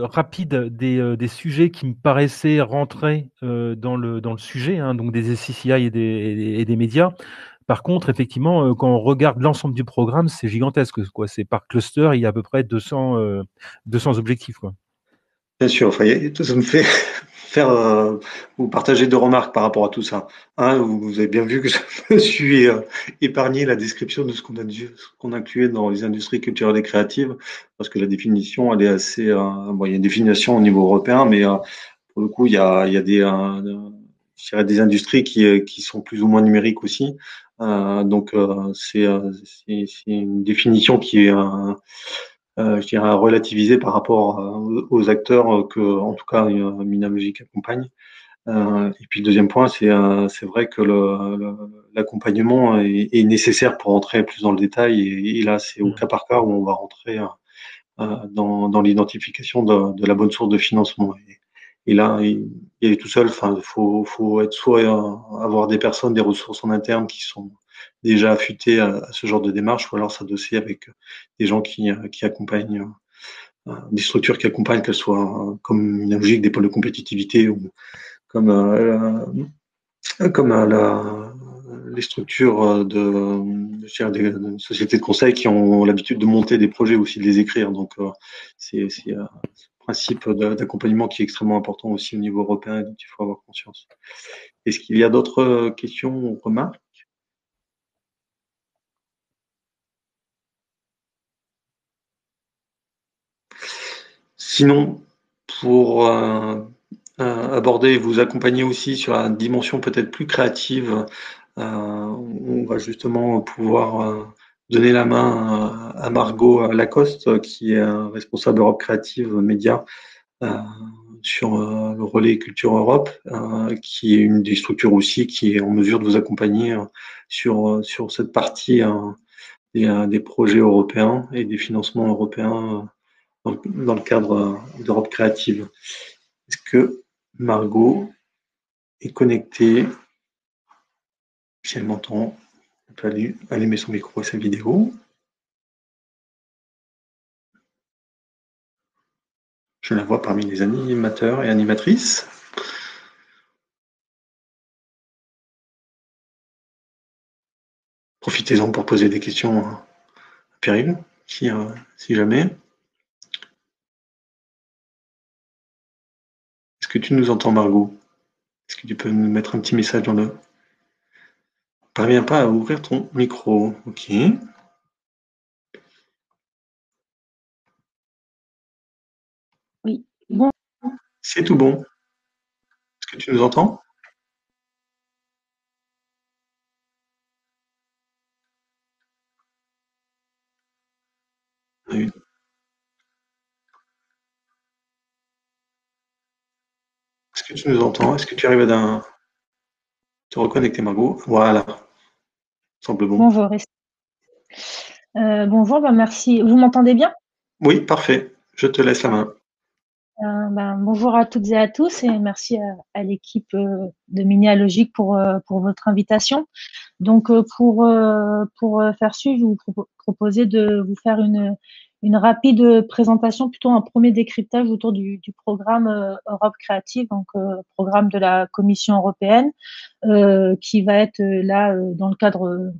rapide des sujets qui me paraissaient rentrer dans le sujet, hein, donc des SCCI et des médias. Par contre, effectivement, quand on regarde l'ensemble du programme, c'est gigantesque, quoi. C'est par cluster, il y a à peu près 200 objectifs, quoi. Bien sûr, enfin, ça me fait faire vous partager deux remarques par rapport à tout ça. Un, vous avez bien vu que je me suis épargné la description de ce qu'on incluait dans les industries culturelles et créatives, parce que la définition, elle est assez. Bon, il y a une définition au niveau européen, mais pour le coup, il y a des, je dirais des industries qui sont plus ou moins numériques aussi. Donc, c'est une définition qui est je dirais, relativiser par rapport aux acteurs que, en tout cas, Minalogic accompagne. Et puis le deuxième point, c'est vrai que l'accompagnement est nécessaire pour entrer plus dans le détail. Et là, c'est au cas par cas où on va rentrer dans l'identification de la bonne source de financement. Et là, il est tout seul. Enfin, faut être soit avoir des personnes, des ressources en interne qui sont déjà affûtées à ce genre de démarche, ou alors s'adosser avec des gens qui accompagnent, des structures qui accompagnent, qu'elles soient comme une logique des pôles de compétitivité ou comme les structures je dirais des sociétés de conseil qui ont l'habitude de monter des projets aussi, de les écrire. Donc, c'est un principe d'accompagnement qui est extrêmement important aussi au niveau européen et dont il faut avoir conscience. Est-ce qu'il y a d'autres questions ou remarques? Sinon, pour aborder, vous accompagner aussi sur la dimension peut-être plus créative, on va justement pouvoir donner la main à Margot Lacoste, qui est responsable Europe Créative Média sur le relais Culture Europe, qui est une des structures aussi qui est en mesure de vous accompagner sur cette partie des projets européens et des financements européens dans le cadre d'Europe Créative. Est-ce que Margot est connectée? Si elle m'entend, elle peut allumer son micro et sa vidéo. Je la vois parmi les animateurs et animatrices. Profitez-en pour poser des questions à Péril, si jamais. Est-ce que tu nous entends, Margot? Est-ce que tu peux nous mettre un petit message dans le... Parviens pas à ouvrir ton micro. Ok. Oui. Bon. C'est tout bon. Est-ce que tu nous entends? Oui. Est-ce que tu nous entends? Est-ce que tu arrives à te reconnecter, Margot? Voilà. Semble bon. Bonjour. Bonjour, merci. Vous m'entendez bien? Oui, parfait. Je te laisse la main. Bonjour à toutes et à tous et merci à l'équipe de Minalogic pour votre invitation. Donc pour faire suivre, je vais vous proposer de vous faire une rapide présentation, plutôt un premier décryptage autour du programme Europe Créative, donc programme de la Commission européenne, qui va être là dans le cadre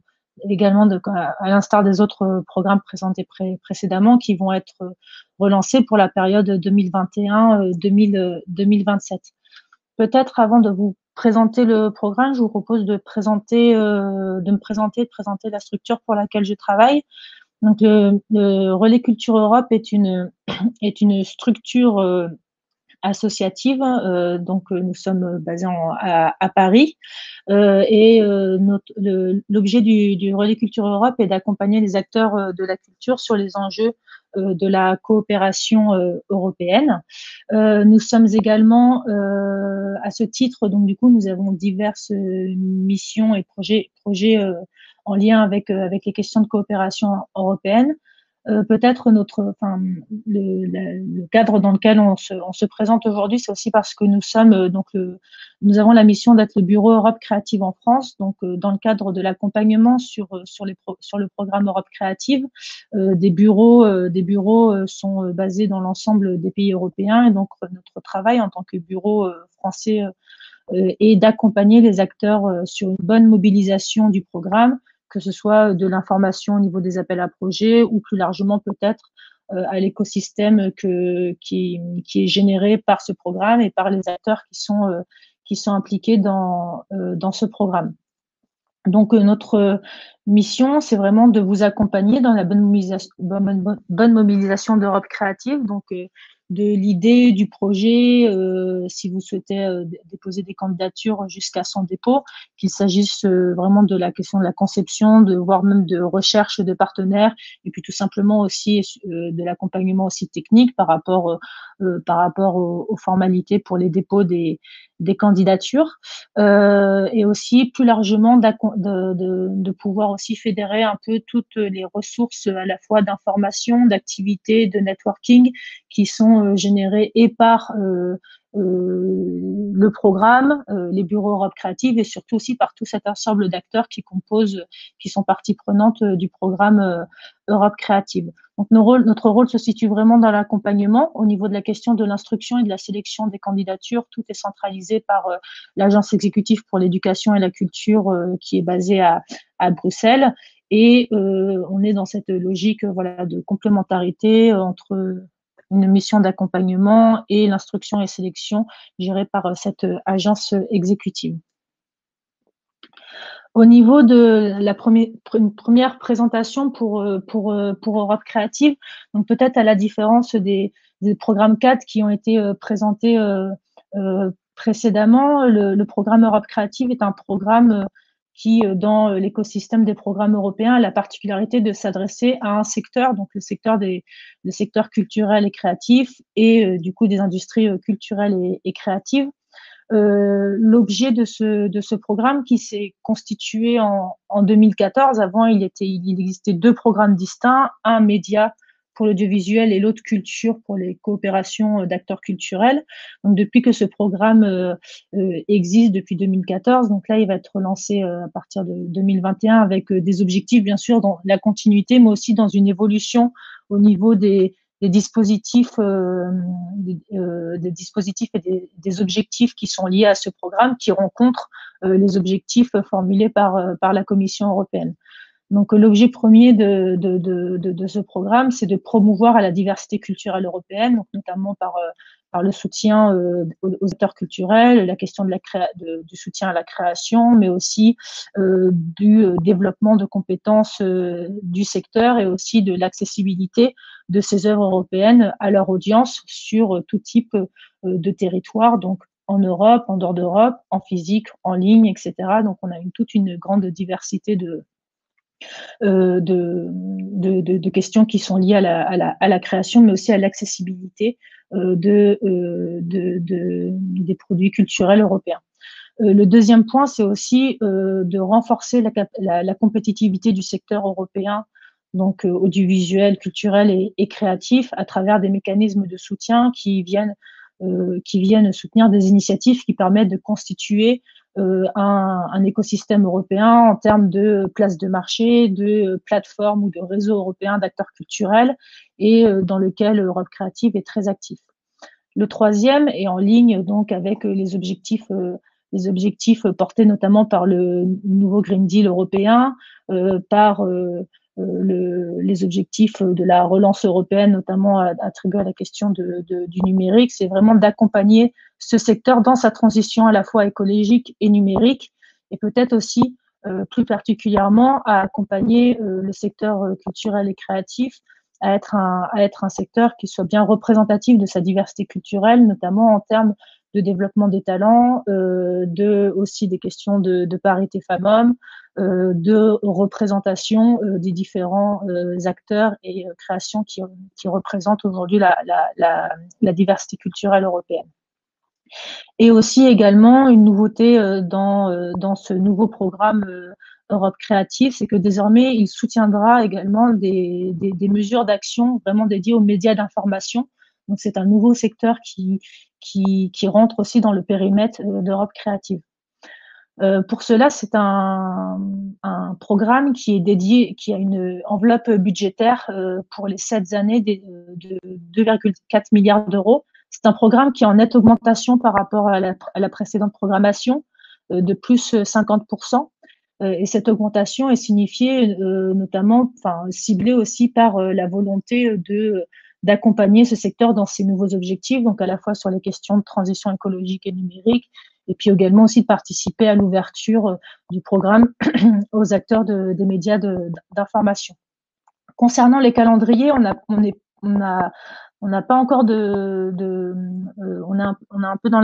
également à l'instar des autres programmes présentés précédemment, qui vont être relancés pour la période 2021-2027. Peut-être avant de vous présenter le programme, je vous propose de me présenter, de présenter la structure pour laquelle je travaille. Donc, le Relais Culture Europe est une structure associative. Donc, nous sommes basés à Paris. Et l'objet du Relais Culture Europe est d'accompagner les acteurs de la culture sur les enjeux de la coopération européenne. Nous sommes également, à ce titre, donc du coup, nous avons diverses missions et projets en lien avec les questions de coopération européenne. peut-être le cadre dans lequel on se présente aujourd'hui, c'est aussi parce que nous sommes nous avons la mission d'être le bureau Europe Créative en France. Donc, dans le cadre de l'accompagnement sur le programme Europe Créative, des bureaux sont basés dans l'ensemble des pays européens. Et donc, notre travail en tant que bureau français est d'accompagner les acteurs sur une bonne mobilisation du programme, que ce soit de l'information au niveau des appels à projets ou plus largement peut-être à l'écosystème qui est généré par ce programme et par les acteurs qui sont impliqués dans ce programme. Donc, notre mission, c'est vraiment de vous accompagner dans la bonne mobilisation d'Europe Créative, donc de l'idée du projet, si vous souhaitez déposer des candidatures jusqu'à son dépôt, qu'il s'agisse vraiment de la question de la conception, voire même de recherche de partenaires, et puis tout simplement aussi de l'accompagnement aussi technique par rapport aux formalités pour les dépôts des candidatures, et aussi plus largement de pouvoir aussi fédérer un peu toutes les ressources à la fois d'information, d'activité, de networking qui sont générées et par le programme, les bureaux Europe Créative et surtout aussi par tout cet ensemble d'acteurs qui sont partie prenante du programme Europe Créative. Donc notre rôle se situe vraiment dans l'accompagnement au niveau de la question de l'instruction et de la sélection des candidatures. Tout est centralisé par l'Agence exécutive pour l'éducation et la culture qui est basée à Bruxelles. Et on est dans cette logique de complémentarité entre une mission d'accompagnement et l'instruction et sélection gérée par cette agence exécutive. Au niveau de la première présentation pour Europe Créative, donc peut-être à la différence des programmes 4 qui ont été présentés précédemment, le programme Europe Créative est un programme qui, dans l'écosystème des programmes européens, a la particularité de s'adresser à un secteur, donc le secteur culturel et créatif, et du coup des industries culturelles et créatives. L'objet de ce programme qui s'est constitué en 2014, avant il existait deux programmes distincts, un média pour l'audiovisuel et l'autre culture pour les coopérations d'acteurs culturels. Donc depuis que ce programme existe depuis 2014, donc là il va être relancé à partir de 2021 avec des objectifs bien sûr dans la continuité, mais aussi dans une évolution au niveau des dispositifs et des objectifs qui sont liés à ce programme, qui rencontrent les objectifs formulés par la Commission européenne. Donc, l'objet premier de ce programme, c'est de promouvoir à la diversité culturelle européenne, donc notamment par le soutien aux acteurs culturels, la question du soutien à la création, mais aussi du développement de compétences du secteur et aussi de l'accessibilité de ces œuvres européennes à leur audience sur tout type de territoire, donc en Europe, en dehors d'Europe, en physique, en ligne, etc. Donc, on a toute une grande diversité de questions qui sont liées à la création, mais aussi à l'accessibilité des produits culturels européens. Le deuxième point, c'est aussi de renforcer la compétitivité du secteur européen, donc audiovisuel, culturel et créatif, à travers des mécanismes de soutien qui viennent soutenir des initiatives qui permettent de constituer un écosystème européen en termes de places de marché, de plateformes ou de réseaux européens d'acteurs culturels et dans lequel Europe Créative est très actif. Le troisième est en ligne donc avec les objectifs portés notamment par le nouveau Green Deal européen, par les objectifs de la relance européenne, notamment attribués à la question du numérique, c'est vraiment d'accompagner ce secteur dans sa transition à la fois écologique et numérique, et peut-être aussi plus particulièrement à accompagner le secteur culturel et créatif à être un secteur qui soit bien représentatif de sa diversité culturelle, notamment en termes de développement des talents, aussi des questions de parité femmes-hommes, de représentation des différents acteurs et créations qui représentent aujourd'hui la diversité culturelle européenne. Et aussi également une nouveauté dans ce nouveau programme Europe Créative, c'est que désormais, il soutiendra également des mesures d'action vraiment dédiées aux médias d'information. Donc, c'est un nouveau secteur qui rentre aussi dans le périmètre d'Europe Créative. Pour cela, c'est un programme qui est dédié, qui a une enveloppe budgétaire pour les 7 années de 2,4 milliards d'euros. C'est un programme qui est en nette augmentation par rapport à la précédente programmation de plus 50%. Et cette augmentation est signifiée notamment, ciblée aussi par la volonté d'accompagner ce secteur dans ses nouveaux objectifs, donc à la fois sur les questions de transition écologique et numérique, et puis également aussi de participer à l'ouverture du programme aux acteurs des médias d'information. Concernant les calendriers, on n'a pas encore on est un peu dans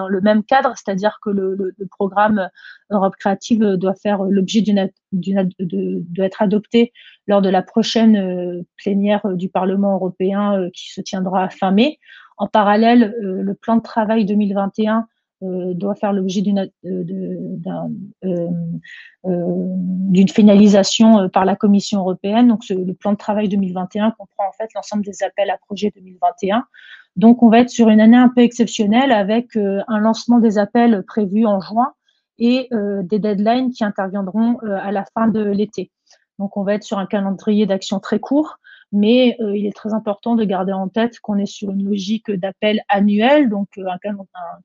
le même cadre, c'est-à-dire que le programme Europe Créative doit faire l'objet doit être adopté lors de la prochaine plénière du Parlement européen qui se tiendra fin mai. En parallèle, le plan de travail 2021 doit faire l'objet d'une finalisation par la Commission européenne. Donc, le plan de travail 2021 comprend en fait l'ensemble des appels à projets 2021. Donc, on va être sur une année un peu exceptionnelle avec un lancement des appels prévu en juin et des deadlines qui interviendront à la fin de l'été. Donc, on va être sur un calendrier d'action très court, mais il est très important de garder en tête qu'on est sur une logique d'appel annuel, donc un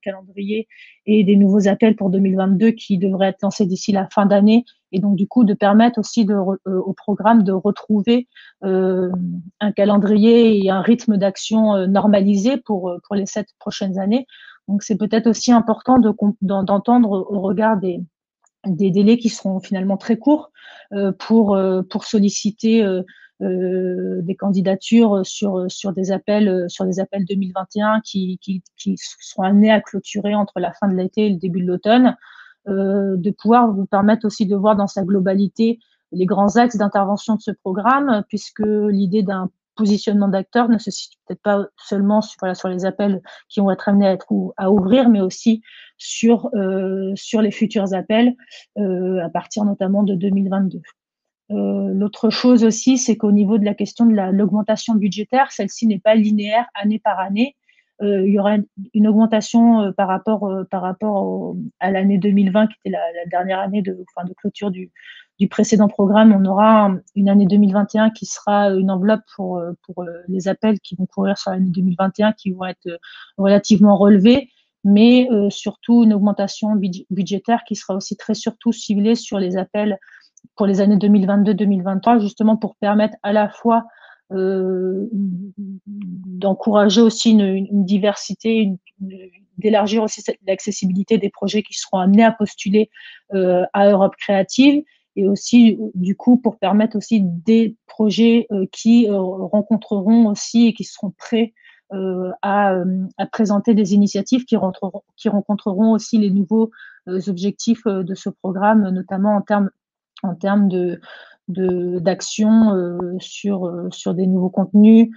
calendrier et des nouveaux appels pour 2022 qui devraient être lancés d'ici la fin d'année, et donc du coup de permettre aussi au programme de retrouver un calendrier et un rythme d'action normalisé pour les 7 prochaines années. Donc c'est peut-être aussi important d'entendre au regard des délais qui seront finalement très courts pour solliciter des candidatures sur des appels 2021 qui seront amenés à clôturer entre la fin de l'été et le début de l'automne, de pouvoir vous permettre aussi de voir dans sa globalité les grands axes d'intervention de ce programme, puisque l'idée d'un positionnement d'acteurs ne se situe peut-être pas seulement sur les appels qui vont être amenés à ouvrir, mais aussi sur les futurs appels à partir notamment de 2022. L'autre chose aussi, c'est qu'au niveau de la question de l'augmentation budgétaire, celle-ci n'est pas linéaire année par année. Il y aura une augmentation par rapport à l'année 2020, qui était la dernière année de clôture du précédent programme. On aura une année 2021 qui sera une enveloppe pour les appels qui vont courir sur l'année 2021, qui vont être relativement relevés, mais surtout une augmentation budgétaire qui sera aussi très surtout ciblée sur les appels pour les années 2022-2023, justement pour permettre à la fois d'encourager aussi une diversité, d'élargir aussi l'accessibilité des projets qui seront amenés à postuler à Europe Créative, et aussi du coup pour permettre aussi des projets qui rencontreront aussi et qui seront prêts à présenter des initiatives qui rencontreront aussi les nouveaux objectifs de ce programme, notamment en termes d'action sur des nouveaux contenus,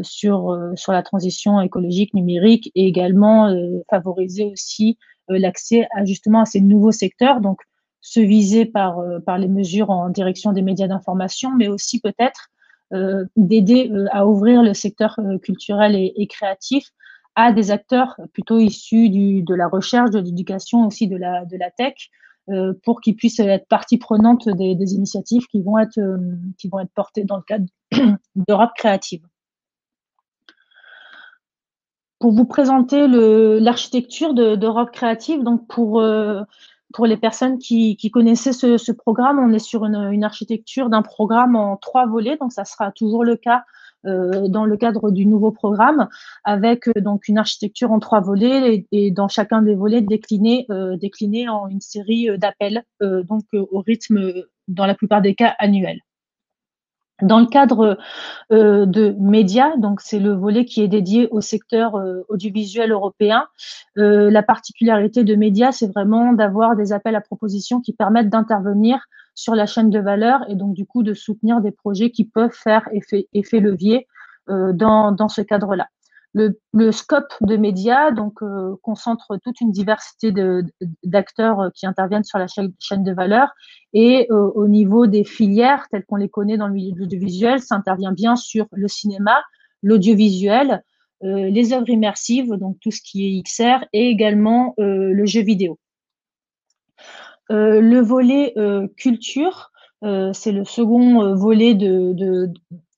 sur la transition écologique numérique, et également favoriser aussi l'accès à ces nouveaux secteurs, donc ceux visés par les mesures en direction des médias d'information, mais aussi peut-être d'aider à ouvrir le secteur culturel et créatif à des acteurs plutôt issus de la recherche, de l'éducation, aussi de la tech, pour qu'ils puissent être partie prenante des initiatives qui vont être portées dans le cadre d'Europe Créative. Pour vous présenter l'architecture d'Europe Créative, donc pour les personnes qui connaissaient ce programme, on est sur une architecture d'un programme en 3 volets, donc ça sera toujours le cas dans le cadre du nouveau programme, avec donc une architecture en 3 volets, et dans chacun des volets décliné en une série d'appels, donc au rythme, dans la plupart des cas, annuel. Dans le cadre de médias, donc c'est le volet qui est dédié au secteur audiovisuel européen. La particularité de médias, c'est vraiment d'avoir des appels à propositions qui permettent d'intervenir sur la chaîne de valeur, et donc du coup de soutenir des projets qui peuvent faire effet levier dans ce cadre-là. Le scope de médias concentre toute une diversité d'acteurs qui interviennent sur la chaîne de valeur, et au niveau des filières telles qu'on les connaît dans le milieu de l'audiovisuel, ça intervient bien sur le cinéma, l'audiovisuel, les œuvres immersives, donc tout ce qui est XR, et également le jeu vidéo. Le volet culture, c'est le second volet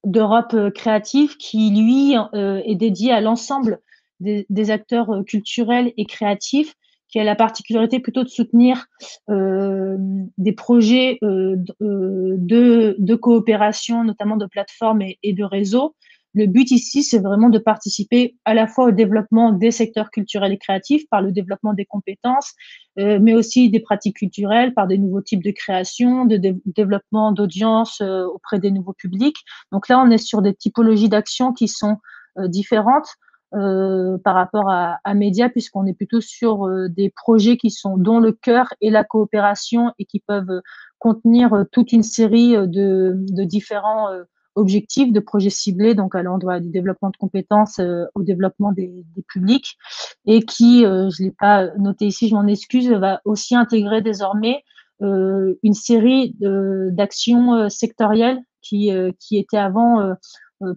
d'Europe créative, qui lui est dédié à l'ensemble des acteurs culturels et créatifs, qui a la particularité plutôt de soutenir des projets de coopération, notamment de plateformes et de réseaux. Le but ici, c'est vraiment de participer à la fois au développement des secteurs culturels et créatifs par le développement des compétences, mais aussi des pratiques culturelles par des nouveaux types de création, de développement d'audience auprès des nouveaux publics. Donc là, on est sur des typologies d'actions qui sont différentes par rapport à médias, puisqu'on est plutôt sur des projets dont le cœur est la coopération et qui peuvent contenir toute une série de différents objectifs, de projets ciblés, donc allant du développement de compétences au développement des publics, et qui, je l'ai pas noté ici, je m'en excuse, va aussi intégrer désormais une série d'actions sectorielles qui étaient avant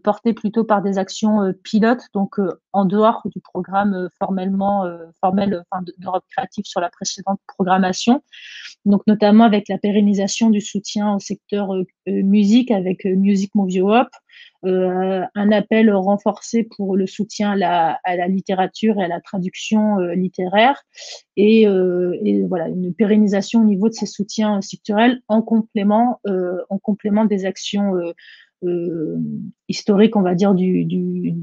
portées plutôt par des actions pilotes, donc en dehors du programme formel d'Europe créative sur la précédente programmation. Donc notamment avec la pérennisation du soutien au secteur musique avec Music Move Europe, un appel renforcé pour le soutien à la littérature et à la traduction littéraire, et voilà, une pérennisation au niveau de ces soutiens sectoriels en complément des actions historiques, on va dire, du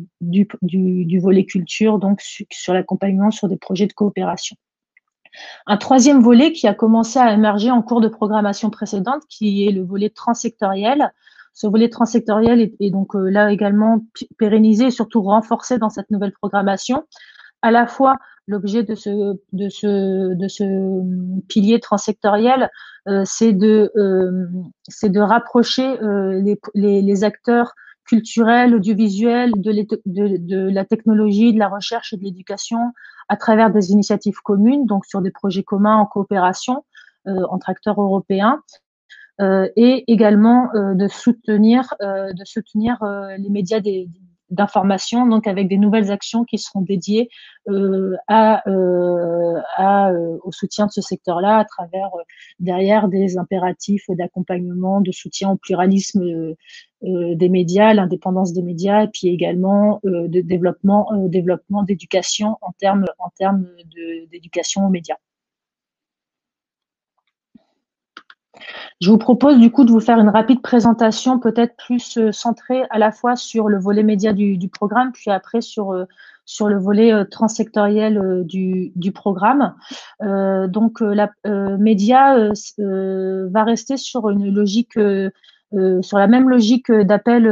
volet culture, donc sur l'accompagnement sur des projets de coopération. Un troisième volet qui a commencé à émerger en cours de programmation précédente, qui est le volet transsectoriel. Ce volet transsectoriel est donc là également pérennisé et surtout renforcé dans cette nouvelle programmation. À la fois, l'objet de ce pilier transsectoriel, c'est de rapprocher les acteurs culturels, audiovisuels, de la technologie, de la recherche et de l'éducation à travers des initiatives communes, donc sur des projets communs en coopération entre acteurs européens, et également de soutenir les médias d'information, donc avec des nouvelles actions qui seront dédiées au soutien de ce secteur-là à travers derrière des impératifs d'accompagnement, de soutien au pluralisme des médias, l'indépendance des médias, et puis également de développement d'éducation en termes d'éducation aux médias. Je vous propose du coup de vous faire une rapide présentation, peut-être plus centrée à la fois sur le volet média du programme, puis après sur le volet transsectoriel du programme. Donc la média va rester sur une logique, sur la même logique d'appel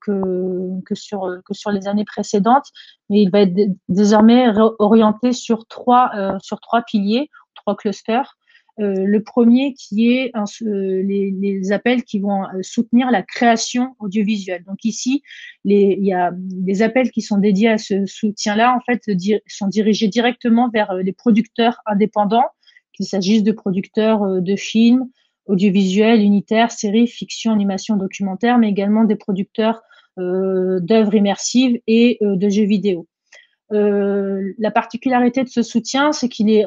que sur les années précédentes, mais il va être désormais orienté sur trois piliers, 3 clusters. Le premier qui est les appels qui vont soutenir la création audiovisuelle. Donc ici, il y a des appels qui sont dédiés à ce soutien-là, en fait, sont dirigés directement vers les producteurs indépendants, qu'il s'agisse de producteurs de films, audiovisuels, unitaires, séries, fiction, animation, documentaire, mais également des producteurs d'œuvres immersives et de jeux vidéo. La particularité de ce soutien, c'est qu'il est,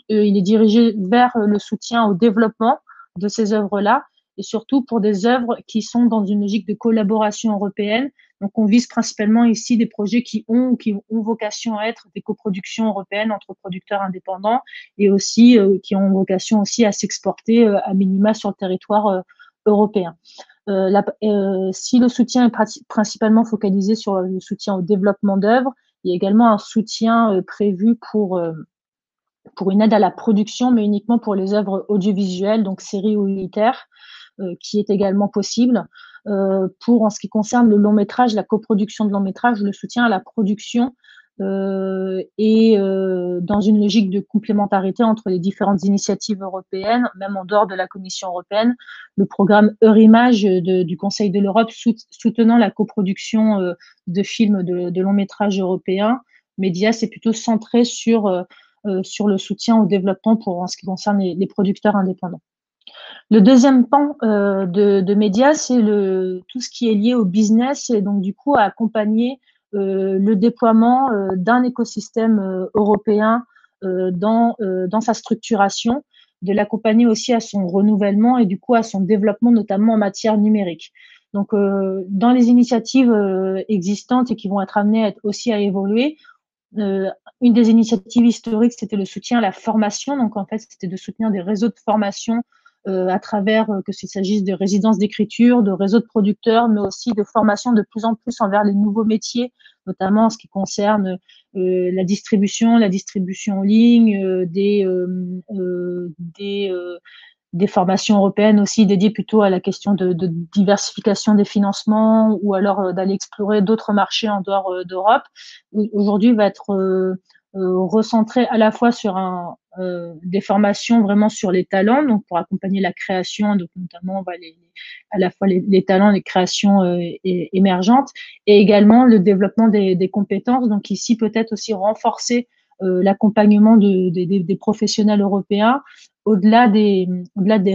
il est dirigé vers le soutien au développement de ces œuvres-là, et surtout pour des œuvres qui sont dans une logique de collaboration européenne. Donc, on vise principalement ici des projets qui ont vocation à être des coproductions européennes entre producteurs indépendants, et aussi qui ont vocation aussi à s'exporter à minima sur le territoire européen. Si le soutien est principalement focalisé sur le soutien au développement d'œuvres, il y a également un soutien prévu pour une aide à la production, mais uniquement pour les œuvres audiovisuelles, donc séries ou unitaires, qui est également possible. En ce qui concerne le long métrage, la coproduction de long métrage, le soutien à la production et dans une logique de complémentarité entre les différentes initiatives européennes, même en dehors de la Commission européenne, le programme Eurimage du Conseil de l'Europe soutenant la coproduction de films de longs métrages européens. Média, c'est plutôt centré sur le soutien au développement en ce qui concerne les producteurs indépendants. Le deuxième pan de Média, c'est tout ce qui est lié au business et donc du coup à accompagner le déploiement d'un écosystème européen dans sa structuration, de l'accompagner aussi à son renouvellement et du coup à son développement, notamment en matière numérique. Donc, dans les initiatives existantes et qui vont être amenées aussi à évoluer, une des initiatives historiques, c'était le soutien à la formation. Donc, en fait, c'était de soutenir des réseaux de formation à travers que s'il s'agisse de résidences d'écriture, de réseaux de producteurs, mais aussi de formation de plus en plus envers les nouveaux métiers, notamment en ce qui concerne la distribution en ligne, des formations européennes aussi dédiées plutôt à la question de diversification des financements ou alors d'aller explorer d'autres marchés en dehors d'Europe. Aujourd'hui, va être recentré à la fois sur des formations vraiment sur les talents, donc pour accompagner la création, donc notamment à la fois les talents, les créations émergentes, et également le développement des compétences. Donc ici, peut-être aussi renforcer l'accompagnement des professionnels européens au-delà des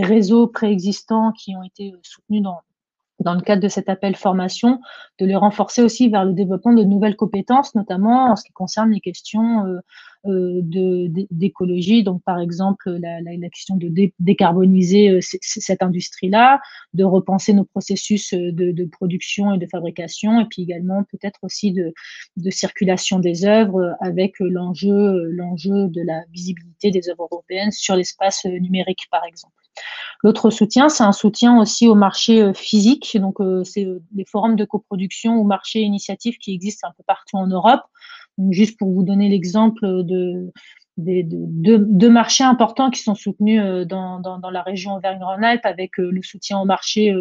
réseaux préexistants qui ont été soutenus dans le cadre de cet appel formation, de les renforcer aussi vers le développement de nouvelles compétences, notamment en ce qui concerne les questions d'écologie. Donc, par exemple, la question de décarboniser cette industrie-là, de repenser nos processus de production et de fabrication, et puis également peut-être aussi de circulation des œuvres avec l'enjeu de la visibilité des œuvres européennes sur l'espace numérique, par exemple. L'autre soutien, c'est un soutien aussi au marché physique. Donc, c'est les forums de coproduction ou marchés initiatives qui existent un peu partout en Europe. Donc, juste pour vous donner l'exemple de deux marchés importants qui sont soutenus dans la région Auvergne-Rhône-Alpes avec le soutien au marché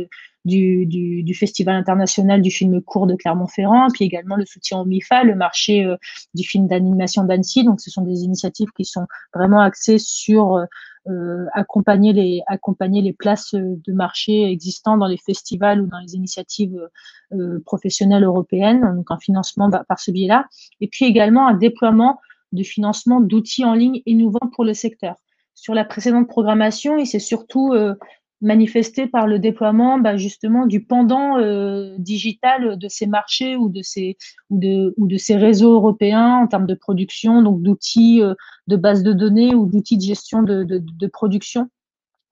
du Festival international du film court de Clermont-Ferrand, puis également le soutien au MIFA, le marché du film d'animation d'Annecy. Donc, ce sont des initiatives qui sont vraiment axées sur accompagner les places de marché existants dans les festivals ou dans les initiatives professionnelles européennes, donc un financement par ce biais-là, et puis également un déploiement de financement d'outils en ligne innovants pour le secteur. Sur la précédente programmation, il s'est surtout manifesté par le déploiement justement du pendant digital de ces marchés ou de ces réseaux européens en termes de production, donc d'outils de base de données ou d'outils de gestion de production.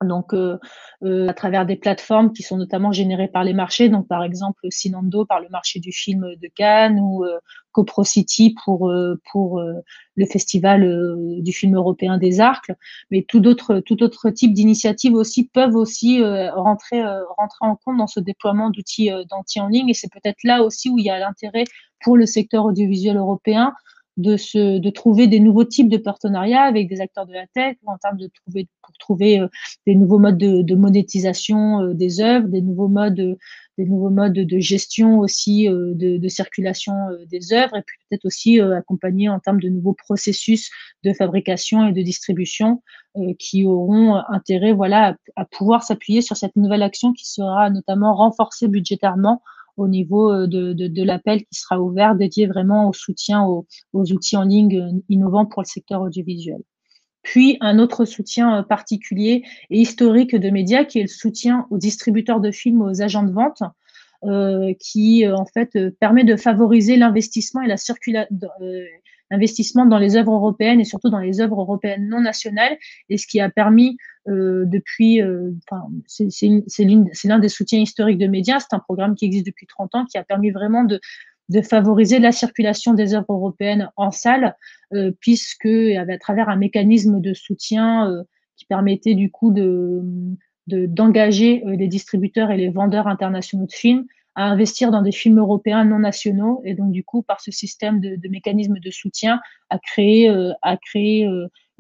Donc, à travers des plateformes qui sont notamment générées par les marchés, donc par exemple Cinando par le marché du film de Cannes ou CoproCity pour le festival du film européen des Arcs, mais tout autre type d'initiatives aussi peuvent aussi rentrer en compte dans ce déploiement d'outils en ligne, et c'est peut-être là aussi où il y a l'intérêt pour le secteur audiovisuel européen de trouver des nouveaux types de partenariats avec des acteurs de la tech en termes pour trouver des nouveaux modes de monétisation des œuvres, des nouveaux modes de gestion aussi de circulation des œuvres, et puis peut-être aussi accompagner en termes de nouveaux processus de fabrication et de distribution qui auront intérêt à pouvoir s'appuyer sur cette nouvelle action qui sera notamment renforcée budgétairement au niveau de l'appel qui sera ouvert, dédié vraiment au soutien aux outils en ligne innovants pour le secteur audiovisuel. Puis, un autre soutien particulier et historique de médias qui est le soutien aux distributeurs de films, aux agents de vente, qui en fait permet de favoriser l'investissement et l'investissement dans les œuvres européennes et surtout dans les œuvres européennes non nationales, et ce qui a permis c'est l'un des soutiens historiques de médias. C'est un programme qui existe depuis 30 ans qui a permis vraiment de favoriser la circulation des œuvres européennes en salle, puisque à travers un mécanisme de soutien qui permettait du coup d'engager les distributeurs et les vendeurs internationaux de films à investir dans des films européens non nationaux, et donc du coup par ce système de mécanisme de soutien à créer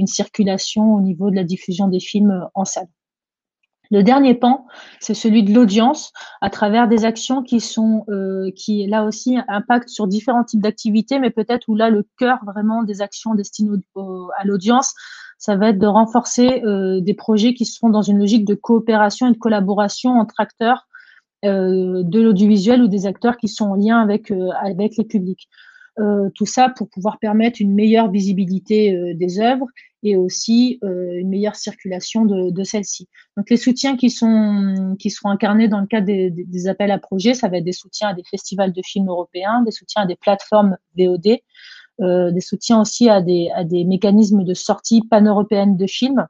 une circulation au niveau de la diffusion des films en salle. Le dernier pan, c'est celui de l'audience, à travers des actions qui là aussi impactent sur différents types d'activités, mais peut-être où là le cœur vraiment des actions destinées à l'audience, ça va être de renforcer des projets qui seront dans une logique de coopération et de collaboration entre acteurs de l'audiovisuel ou des acteurs qui sont en lien avec les publics. Tout ça pour pouvoir permettre une meilleure visibilité des œuvres et aussi une meilleure circulation de celles-ci. Donc les soutiens qui seront incarnés dans le cadre des appels à projets, ça va être des soutiens à des festivals de films européens, des soutiens à des plateformes VOD, des soutiens aussi à des mécanismes de sortie pan-européenne de films,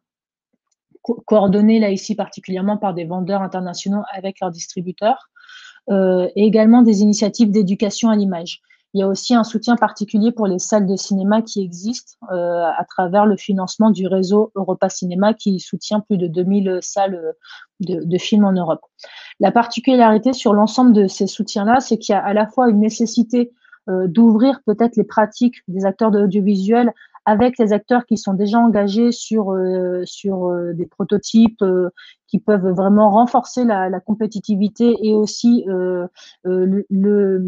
coordonnés là ici particulièrement par des vendeurs internationaux avec leurs distributeurs, et également des initiatives d'éducation à l'image. Il y a aussi un soutien particulier pour les salles de cinéma qui existent à travers le financement du réseau Europa Cinéma qui soutient plus de 2000 salles de films en Europe. La particularité sur l'ensemble de ces soutiens-là, c'est qu'il y a à la fois une nécessité d'ouvrir peut-être les pratiques des acteurs de l'audiovisuel avec les acteurs qui sont déjà engagés sur des prototypes qui peuvent vraiment renforcer la compétitivité et aussi le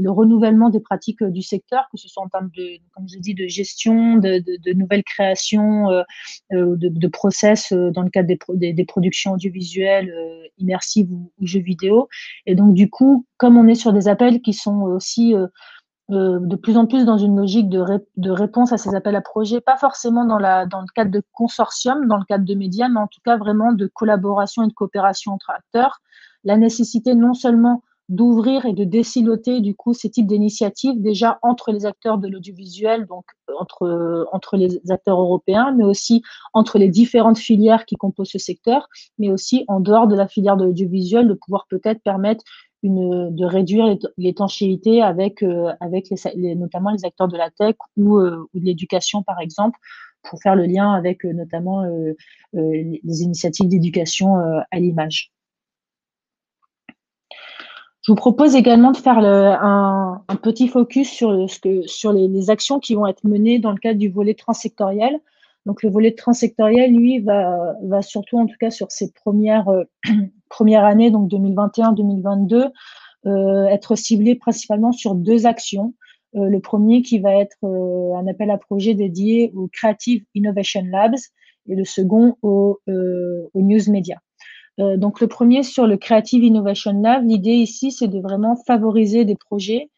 renouvellement des pratiques du secteur, que ce soit en termes de, comme je dis, de gestion, de nouvelles créations, de process dans le cadre des productions audiovisuelles immersives ou jeux vidéo. Et donc, du coup, comme on est sur des appels qui sont aussi de plus en plus dans une logique de réponse à ces appels à projets, pas forcément dans le cadre de consortium, dans le cadre de médias, mais en tout cas vraiment de collaboration et de coopération entre acteurs. La nécessité non seulement d'ouvrir et de désiloter du coup ces types d'initiatives déjà entre les acteurs de l'audiovisuel, donc entre les acteurs européens, mais aussi entre les différentes filières qui composent ce secteur, mais aussi en dehors de la filière de l'audiovisuel, de pouvoir peut-être permettre de réduire l'étanchéité avec notamment les acteurs de la tech ou de l'éducation par exemple, pour faire le lien avec notamment les initiatives d'éducation à l'image. Je vous propose également de faire un petit focus sur les actions qui vont être menées dans le cadre du volet transsectoriel. Donc le volet transsectoriel, lui, va surtout, en tout cas sur ses premières années, donc 2021-2022, être ciblé principalement sur deux actions. Le premier qui va être un appel à projet dédié au Creative Innovation Labs et le second au News Media. Donc le premier sur le Creative Innovation Lab, l'idée ici c'est de vraiment favoriser des projets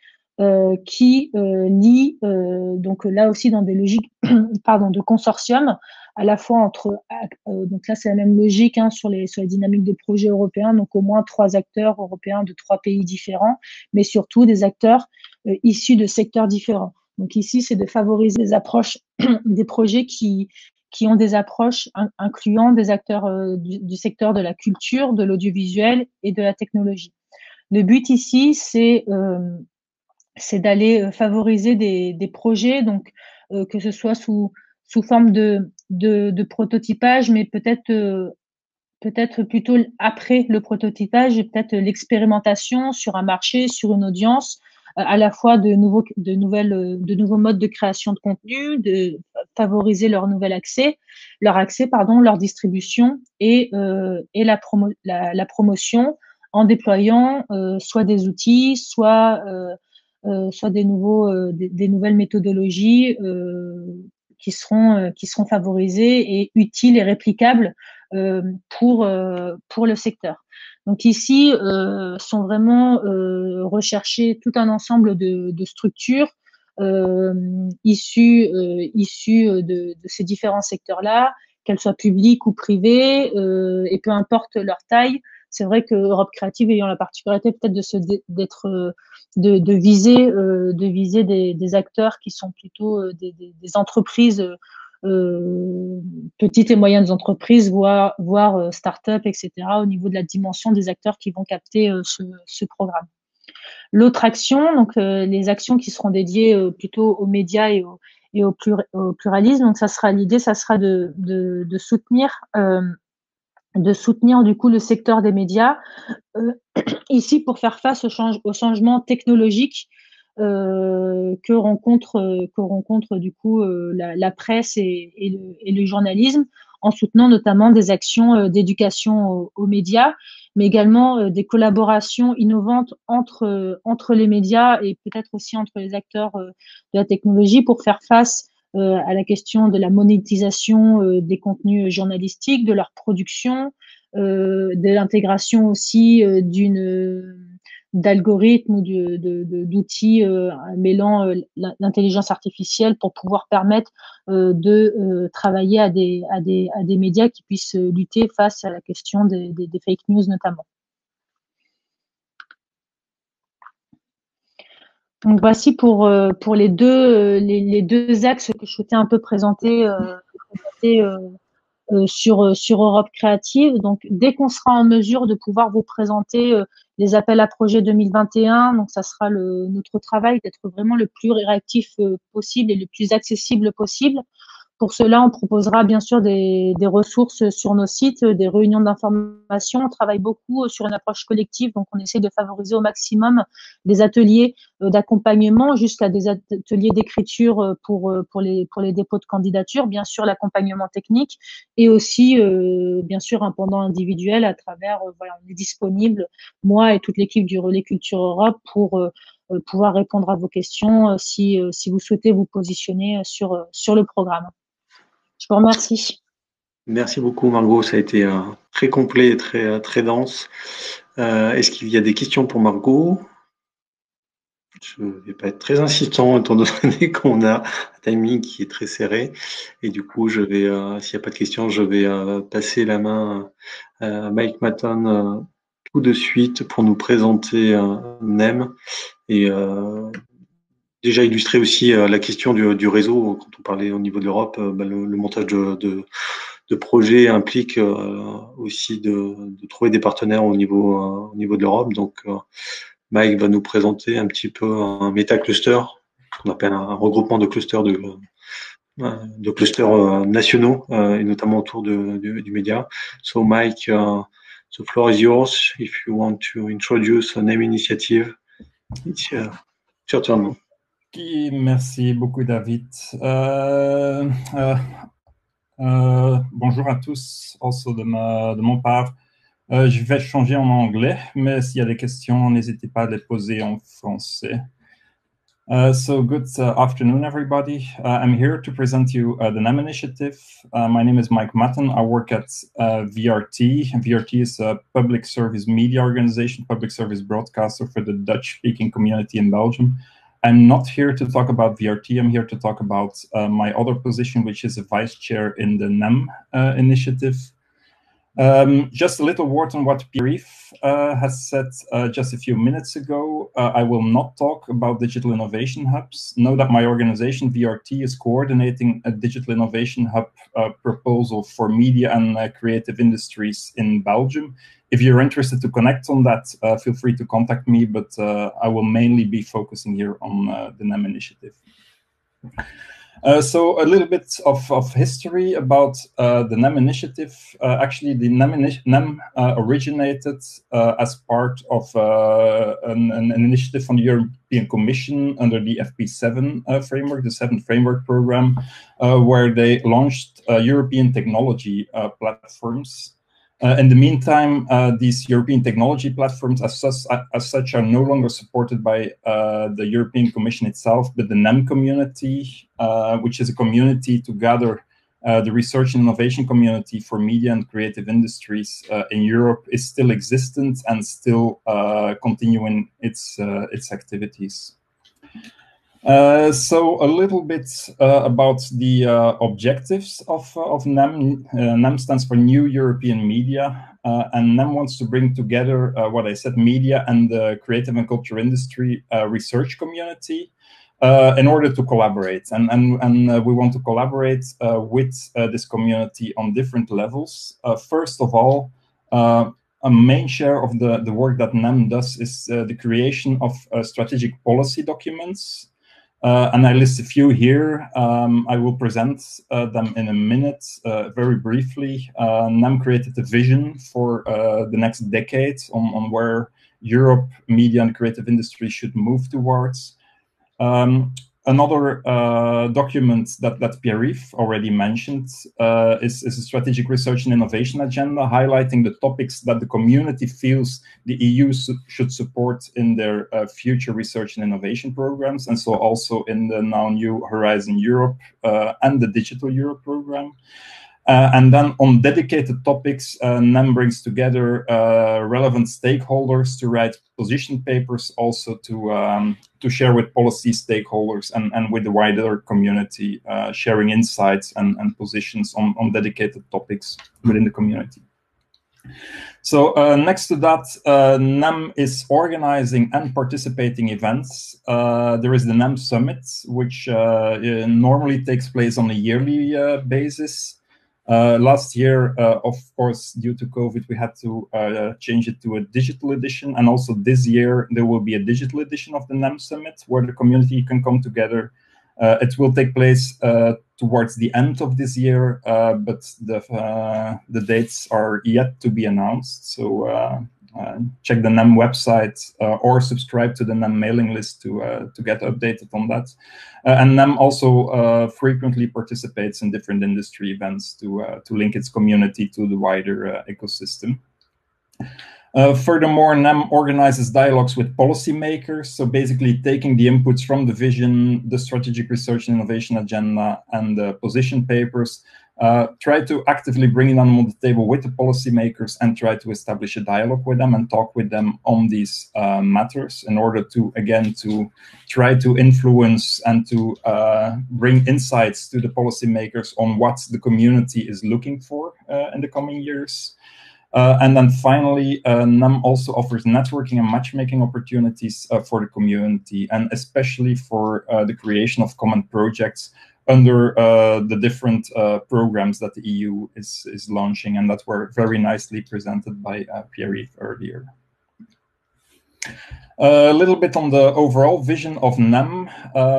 qui lient donc là aussi dans des logiques de consortium, à la fois entre donc là c'est la même logique sur les dynamiques de projets européens, donc au moins 3 acteurs européens de 3 pays différents, mais surtout des acteurs issus de secteurs différents. Donc ici c'est de favoriser des approches des projets qui ont des approches incluant des acteurs du secteur de la culture, de l'audiovisuel et de la technologie. Le but ici, c'est d'aller favoriser des projets, donc que ce soit sous forme de prototypage, mais peut-être plutôt après le prototypage, peut-être l'expérimentation sur un marché, sur une audience, à la fois de nouveaux modes de création de contenu, de favoriser leur distribution et la promotion en déployant soit des outils, soit des nouvelles méthodologies qui seront favorisées et utiles et réplicables pour le secteur. Donc ici sont vraiment recherchés tout un ensemble de structures issues de ces différents secteurs-là, qu'elles soient publiques ou privées, et peu importe leur taille. C'est vrai que Europe Créative ayant la particularité peut-être de viser des acteurs qui sont plutôt des entreprises petites et moyennes entreprises, voire start-up, etc., au niveau de la dimension des acteurs qui vont capter ce programme. L'autre action, donc les actions qui seront dédiées plutôt aux médias et au pluralisme, donc l'idée, ça sera de soutenir du coup le secteur des médias ici pour faire face au changement technologique que rencontre du coup la presse et le journalisme, en soutenant notamment des actions d'éducation aux médias, mais également des collaborations innovantes entre les médias et peut-être aussi entre les acteurs de la technologie pour faire face à la question de la monétisation des contenus journalistiques, de leur production, de l'intégration aussi d'algorithmes ou d'outils mêlant l'intelligence artificielle pour pouvoir permettre de travailler à des médias qui puissent lutter face à la question des fake news notamment. Donc voici pour les deux axes que je souhaitais un peu présenter sur Europe Créative. Donc, dès qu'on sera en mesure de pouvoir vous présenter les appels à projets 2021, donc ça sera notre travail d'être vraiment le plus réactif possible et le plus accessible possible. Pour cela, on proposera bien sûr des ressources sur nos sites, des réunions d'information. On travaille beaucoup sur une approche collective, donc on essaie de favoriser au maximum des ateliers d'accompagnement jusqu'à des ateliers d'écriture pour les dépôts de candidature, bien sûr l'accompagnement technique et aussi bien sûr un pendant individuel à travers, voilà, on est disponible, moi et toute l'équipe du Relais Culture Europe pour pouvoir répondre à vos questions si vous souhaitez vous positionner sur le programme. Je vous remercie. Merci beaucoup Margot, ça a été très complet et très dense. Est-ce qu'il y a des questions pour Margot? Je ne vais pas être très insistant étant donné qu'on a un timing qui est très serré. Et du coup, je vais, s'il n'y a pas de questions, je vais passer la main à Mike Matton tout de suite pour nous présenter NEM et déjà illustrer aussi la question du réseau. Quand on parlait au niveau de l'Europe, le montage de projets implique aussi de trouver des partenaires au niveau de l'Europe. Donc, Mike va nous présenter un petit peu un méta-cluster, qu'on appelle un regroupement de clusters nationaux et notamment autour du média. So Mike, the floor is yours if you want to introduce a NEM initiative. It's your turn. Merci beaucoup David. Bonjour à tous, also de mon part. Je vais changer en anglais, mais s'il y a des questions, n'hésitez pas à les poser en français. So good afternoon, everybody. I'm here to present you the NEM initiative. My name is Mike Matton. I work at VRT. VRT is a public service media organization, public service broadcaster for the Dutch-speaking community in Belgium. I'm not here to talk about VRT. I'm here to talk about my other position, which is a vice chair in the NEM initiative. Just a little word on what Pierre has said just a few minutes ago. I will not talk about digital innovation hubs. Know that my organization, VRT, is coordinating a digital innovation hub proposal for media and creative industries in Belgium. If you're interested to connect on that, feel free to contact me, but I will mainly be focusing here on the NEM initiative. So a little bit of history about the NEM initiative. Actually, the NEM originated as part of an initiative from the European Commission under the FP7 framework, the 7th framework program, where they launched European technology platforms. In the meantime, these European technology platforms as such are no longer supported by the European Commission itself, but the NEM community, which is a community to gather the research and innovation community for media and creative industries in Europe, is still existent and still continuing its activities. So a little bit about the objectives of NEM. NEM stands for New European Media, and NEM wants to bring together what I said, media and the creative and culture industry research community in order to collaborate. And we want to collaborate with this community on different levels. First of all, a main share of the work that NEM does is the creation of strategic policy documents. And I list a few here. I will present them in a minute very briefly. NEM created a vision for the next decade on where Europe, media and creative industry should move towards. Another document that Pierre-Yves already mentioned is a strategic research and innovation agenda, highlighting the topics that the community feels the EU should support in their future research and innovation programs, and so also in the now new Horizon Europe and the Digital Europe program. And then on dedicated topics, NEM brings together relevant stakeholders to write position papers, also to share with policy stakeholders and with the wider community, sharing insights and positions on dedicated topics within the community. So next to that, NEM is organizing and participating events. There is the NEM Summit, which normally takes place on a yearly basis. Last year, of course, due to COVID, we had to change it to a digital edition. And also this year, there will be a digital edition of the NEM Summit where the community can come together. It will take place towards the end of this year, but the dates are yet to be announced. So check the NEM website or subscribe to the NEM mailing list to get updated on that. And NEM also frequently participates in different industry events to link its community to the wider ecosystem. Furthermore, NEM organizes dialogues with policymakers, so basically taking the inputs from the vision, the strategic research and innovation agenda, and the position papers, try to actively bring it on the table with the policymakers and try to establish a dialogue with them and talk with them on these matters in order to, again, to try to influence and to bring insights to the policymakers on what the community is looking for in the coming years. And then finally, NEM also offers networking and matchmaking opportunities for the community, and especially for the creation of common projects under the different programs that the EU is launching, and that were very nicely presented by Pierre-Yves earlier. A little bit on the overall vision of NEM.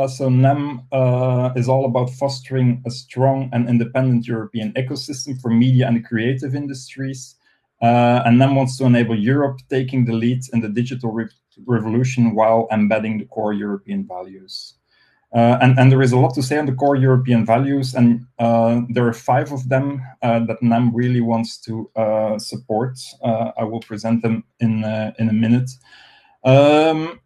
So NEM is all about fostering a strong and independent European ecosystem for media and creative industries. And NEM wants to enable Europe taking the lead in the digital revolution while embedding the core European values. And there is a lot to say on the core European values, and there are 5 of them that NEM really wants to support. I will present them in a minute. And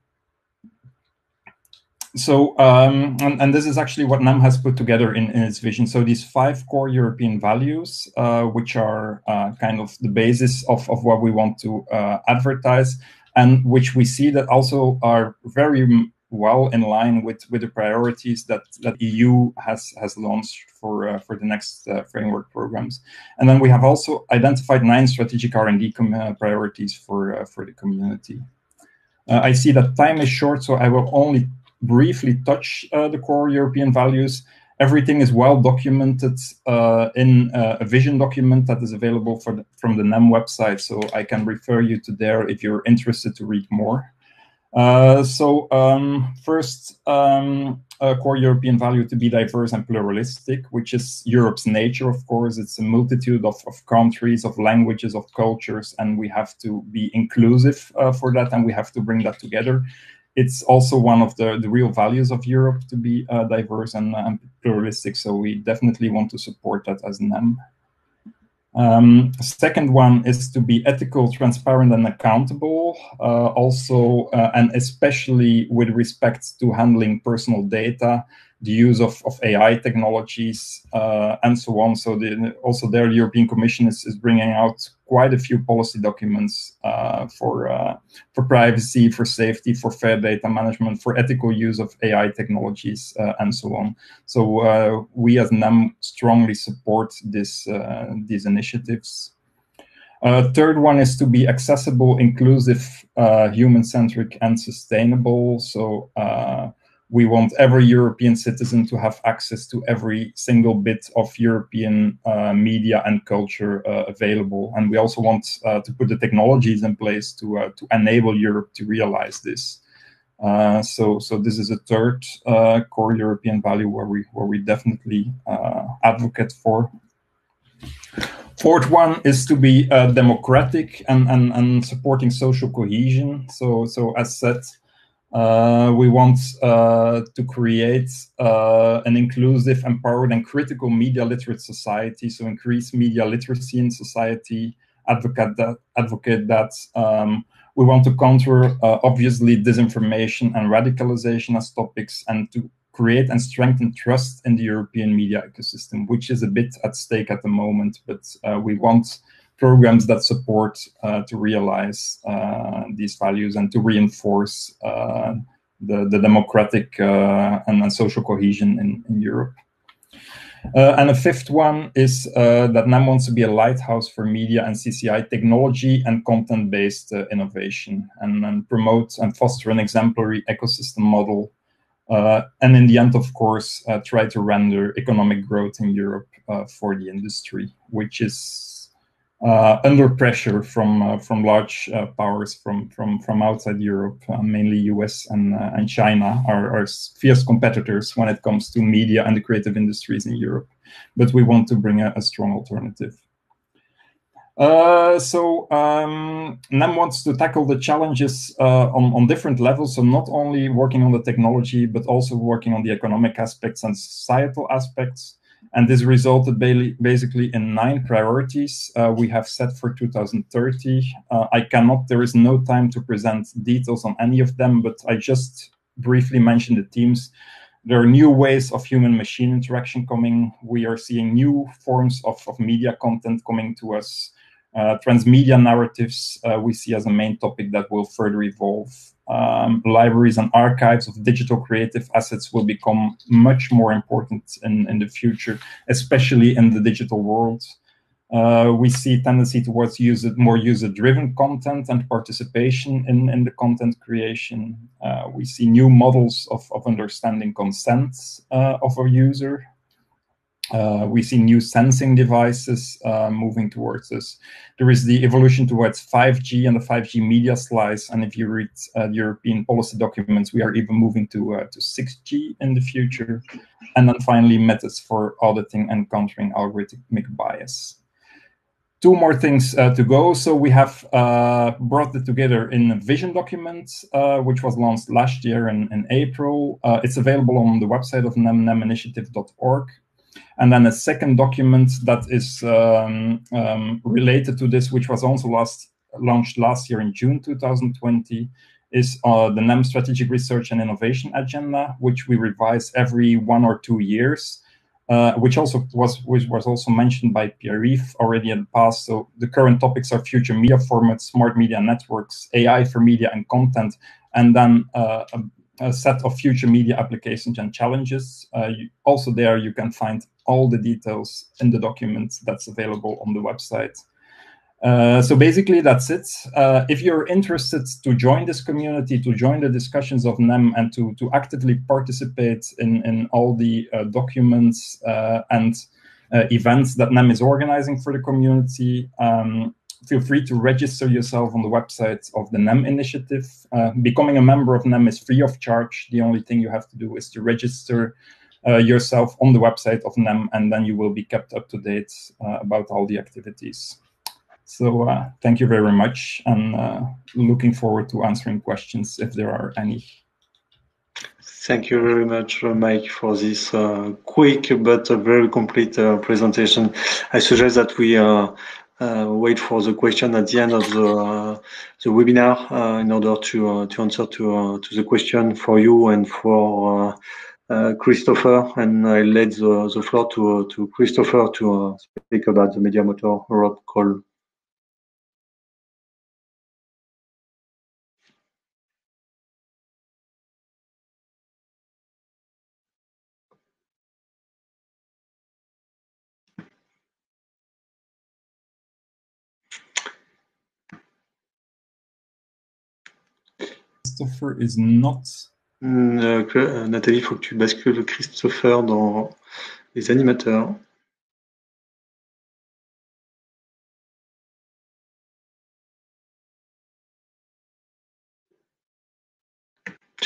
this is actually what NEM has put together in its vision. So these 5 core European values, which are kind of the basis of what we want to advertise, and which we see that also are very well in line with the priorities that EU has launched for the next framework programs. And then we have also identified 9 strategic R&D priorities for the community. I see that time is short, so I will only briefly touch the core European values. Everything is well documented in a vision document that is available from the NEM website, so I can refer you to there if you're interested to read more. First, a core European value to be diverse and pluralistic, which is Europe's nature, of course. It's a multitude of countries, of languages, of cultures, and we have to be inclusive for that, and we have to bring that together. It's also one of the real values of Europe to be diverse and pluralistic, so we definitely want to support that as NEM. Second one is to be ethical, transparent, and accountable, also, and especially with respect to handling personal data, the use of AI technologies, and so on. So also there, the European Commission is bringing out quite a few policy documents for privacy, for safety, for fair data management, for ethical use of AI technologies, and so on. So we as NEM strongly support these initiatives. Third one is to be accessible, inclusive, human-centric, and sustainable. So we want every European citizen to have access to every single bit of European media and culture available. And we also want to put the technologies in place to enable Europe to realize this. So this is a third core European value where we definitely advocate for. Fourth one is to be democratic and supporting social cohesion. So as said, We want to create an inclusive, empowered, and critical media literate society. So increase media literacy in society, advocate that. We want to counter, obviously, disinformation and radicalization as topics, and to create and strengthen trust in the European media ecosystem, which is a bit at stake at the moment, but we want programs that support to realize these values and to reinforce the democratic and social cohesion in Europe. And a fifth one is that NAM wants to be a lighthouse for media and CCI technology and content-based innovation, and promote and foster an exemplary ecosystem model. And in the end, of course, try to render economic growth in Europe for the industry, which is under pressure from large powers from outside Europe, mainly US and China are fierce competitors when it comes to media and the creative industries in Europe. But we want to bring a strong alternative. NAM wants to tackle the challenges on different levels, so not only working on the technology, but also working on the economic aspects and societal aspects. And this resulted basically in 9 priorities we have set for 2030. There is no time to present details on any of them, but I just briefly mentioned the themes. There are new ways of human-machine interaction coming. We are seeing new forms of media content coming to us. Transmedia narratives we see as a main topic that will further evolve. Libraries and archives of digital creative assets will become much more important in the future, especially in the digital world. We see a tendency towards more user-driven content and participation in the content creation. We see new models of understanding consent of a user. We see new sensing devices moving towards us. There is the evolution towards 5G and the 5G media slice. And if you read European policy documents, we are even moving to 6G in the future. And then finally, methods for auditing and countering algorithmic bias. 2 more things to go. So we have brought it together in a vision document, which was launched last year in April. It's available on the website of NEM, neminitiative.org. And then a second document that is related to this, which was also launched last year in June 2020, is the NEM Strategic Research and Innovation Agenda, which we revise every 1 or 2 years, which was also mentioned by Pierre-Yves already in the past. So the current topics are future media formats, smart media networks, AI for media and content, and then a set of future media applications and challenges. Also there you can find all the details in the document that's available on the website. So basically that's it. If you're interested to join this community, to join the discussions of NEM, and to actively participate in all the documents and events that NEM is organizing for the community, feel free to register yourself on the website of the NEM initiative. Becoming a member of NEM is free of charge. The only thing you have to do is to register yourself on the website of NEM, and then you will be kept up to date about all the activities. So thank you very much, and looking forward to answering questions if there are any. Thank you very much, Mike, for this quick but very complete presentation. I suggest that we wait for the question at the end of the webinar in order to answer to the question for you and for Christopher. And I let the floor to Christopher to speak about the Media Motor Europe call. Christopher is not. Nathalie, il faut que tu bascules Christopher dans les animateurs.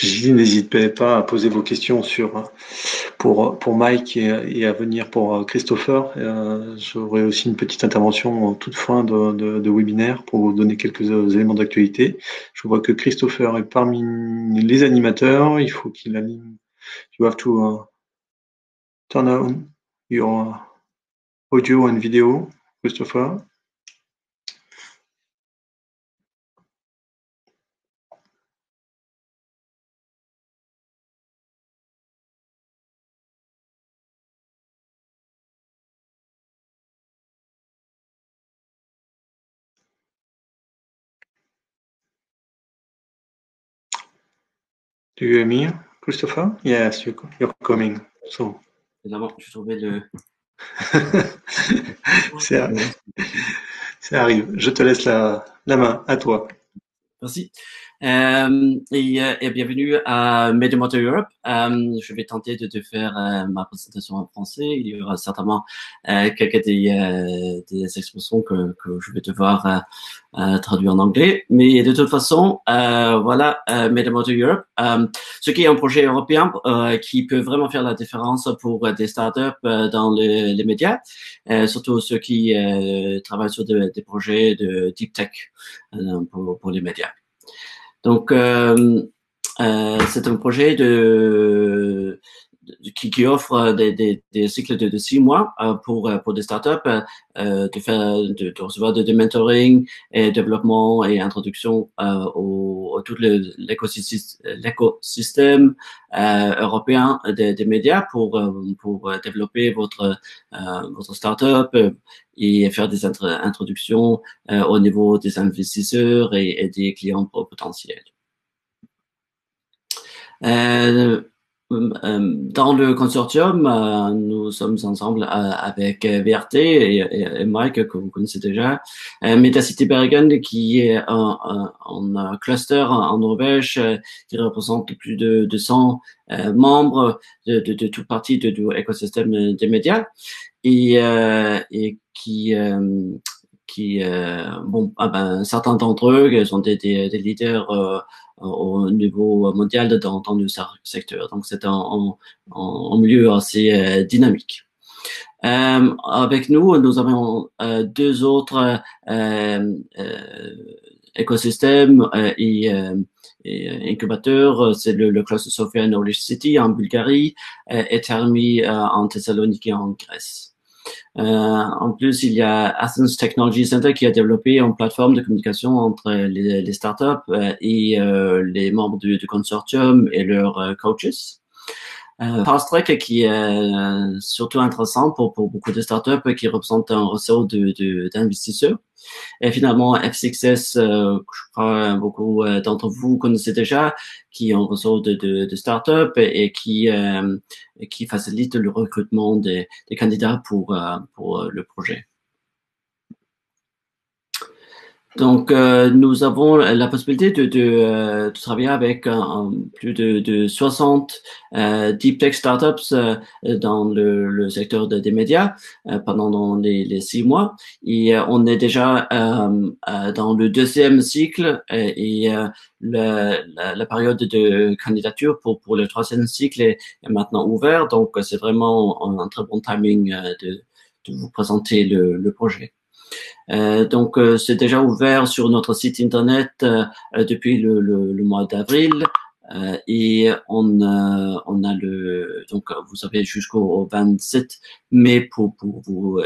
N'hésitez pas à poser vos questions pour Mike et à venir pour Christopher. J'aurai aussi une petite intervention en toute fin de webinaire pour vous donner quelques éléments d'actualité. Je vois que Christopher est parmi les animateurs. Il faut qu'il anime. You have to turn on your audio and video, Christopher. Do you hear me, Christopher? Yes, you're coming. So. Évidemment, je trouvais le. Ça arrive. Je te laisse la main. À toi. Merci. Et bienvenue à Medimoto Europe. Je vais tenter de faire ma présentation en français. Il y aura certainement quelques des expressions que je vais devoir traduire en anglais. Mais de toute façon, voilà, Medimoto Europe, ce qui est un projet européen qui peut vraiment faire la différence pour des startups dans les médias, surtout ceux qui travaillent sur des projets de deep tech pour les médias. Donc, c'est un projet qui offre des cycles de 6 mois pour des startups de recevoir de mentoring et développement et introduction au tout l'écosystème européen des médias pour développer votre startup et faire des introductions au niveau des investisseurs et des clients potentiels. Dans le consortium, nous sommes ensemble avec VRT et Mike, que vous connaissez déjà, Metacity Bergen, qui est un cluster en Norvège qui représente plus de 200 membres de toute partie du écosystème des médias et qui certains d'entre eux sont des leaders au niveau mondial dans le secteur. Donc, c'est un milieu assez dynamique. Avec nous avons deux autres écosystèmes et incubateurs. C'est le cluster Sofia Knowledge City en Bulgarie et Thermi en Thessaloniki en Grèce. En plus, il y a Athens Technology Center qui a développé une plateforme de communication entre les startups et les membres du consortium et leurs coaches. Fast Track qui est surtout intéressant pour beaucoup de startups qui représentent un réseau d'investisseurs. Et finalement, F6S, je crois beaucoup d'entre vous connaissez déjà, qui est un réseau de startups et qui facilite le recrutement des candidats pour le projet. Donc, nous avons la possibilité de travailler avec plus de 60 deep tech startups dans le secteur des médias pendant les 6 mois. Et on est déjà dans le deuxième cycle et la période de candidature pour le troisième cycle est maintenant ouverte. Donc, c'est vraiment un très bon timing de vous présenter le projet. Donc, c'est déjà ouvert sur notre site internet depuis le mois d'avril et on a donc vous avez jusqu'au 27 mai pour vous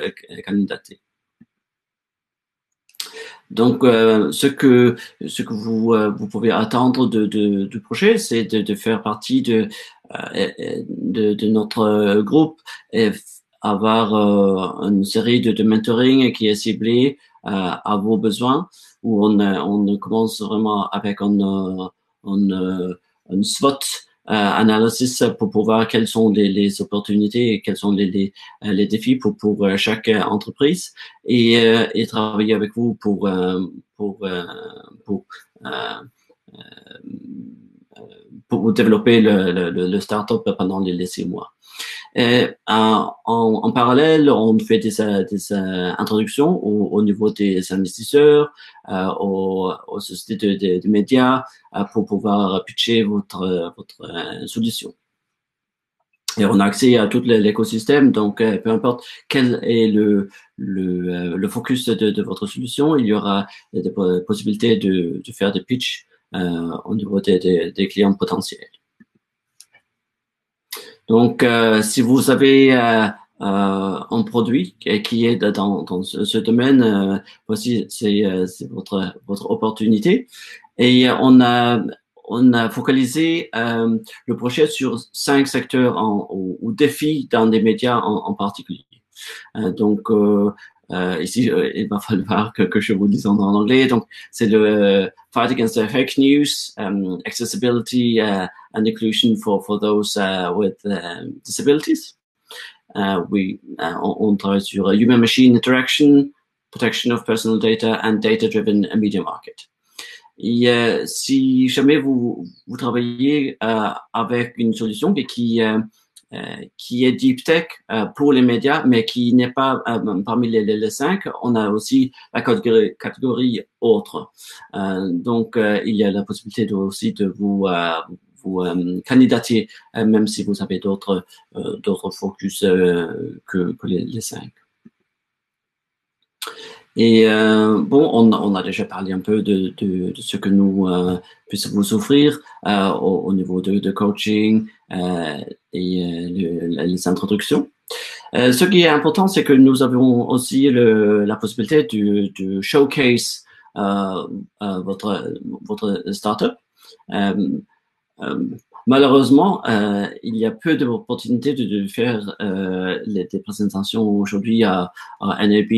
candidater. Donc, ce que vous pouvez attendre du projet, c'est de faire partie de notre groupe et avoir une série de mentoring qui est ciblée à vos besoins, où on commence vraiment avec un SWOT analysis pour voir quelles sont les opportunités et quels sont les défis pour chaque entreprise et travailler avec vous pour développer le startup pendant les 6 mois. En parallèle, on fait des introductions au niveau des investisseurs, aux sociétés de médias pour pouvoir pitcher votre solution. Et on a accès à tout l'écosystème, donc peu importe quel est le focus de votre solution, il y aura des possibilités de faire des pitchs au niveau des clients potentiels. Donc, si vous avez un produit qui est dans ce domaine, voici c'est votre opportunité. Et on a focalisé le projet sur 5 secteurs ou défis dans des médias en particulier. Donc ici, il va falloir que je vous dise en anglais. Donc, c'est le fight against the fake news, accessibility and inclusion for those with disabilities. On travaille sur human-machine interaction, protection of personal data and data-driven media market. Et si jamais vous travaillez avec une solution qui est deep tech pour les médias, mais qui n'est pas parmi les 5, on a aussi la catégorie autre. Donc, il y a la possibilité aussi de vous candidater, même si vous avez d'autres focus que les 5. Et bon, on a déjà parlé un peu de ce que nous puissions vous offrir au niveau de coaching et les introductions. Ce qui est important, c'est que nous avons aussi la possibilité de showcase votre startup. Malheureusement, il y a peu d'opportunités de faire des présentations aujourd'hui à NAB,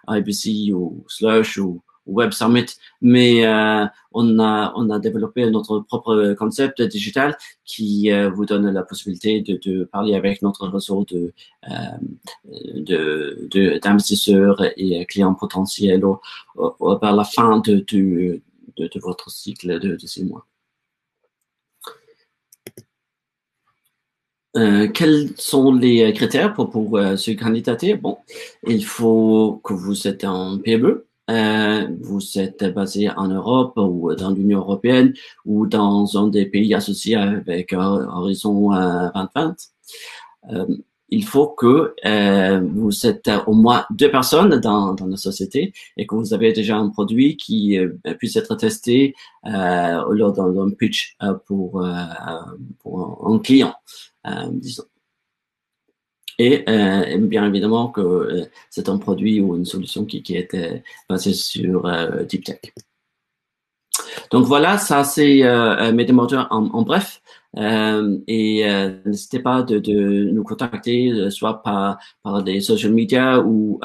IBC ou Slush ou Web Summit, mais on a développé notre propre concept digital qui vous donne la possibilité de parler avec notre réseau d'investisseurs et clients potentiels vers la fin de votre cycle de 6 mois. Quels sont les critères pour se candidater? Bon, il faut que vous êtes un PME, vous êtes basé en Europe ou dans l'Union européenne ou dans un des pays associés avec Horizon 2020. Il faut que vous êtes au moins 2 personnes dans la société et que vous avez déjà un produit qui puisse être testé lors d'un pitch pour un client, disons. Et bien évidemment que c'est un produit ou une solution qui est basée sur Deep Tech. Donc voilà, ça c'est mes démonstrations en bref. Et n'hésitez pas de nous contacter soit par des social media ou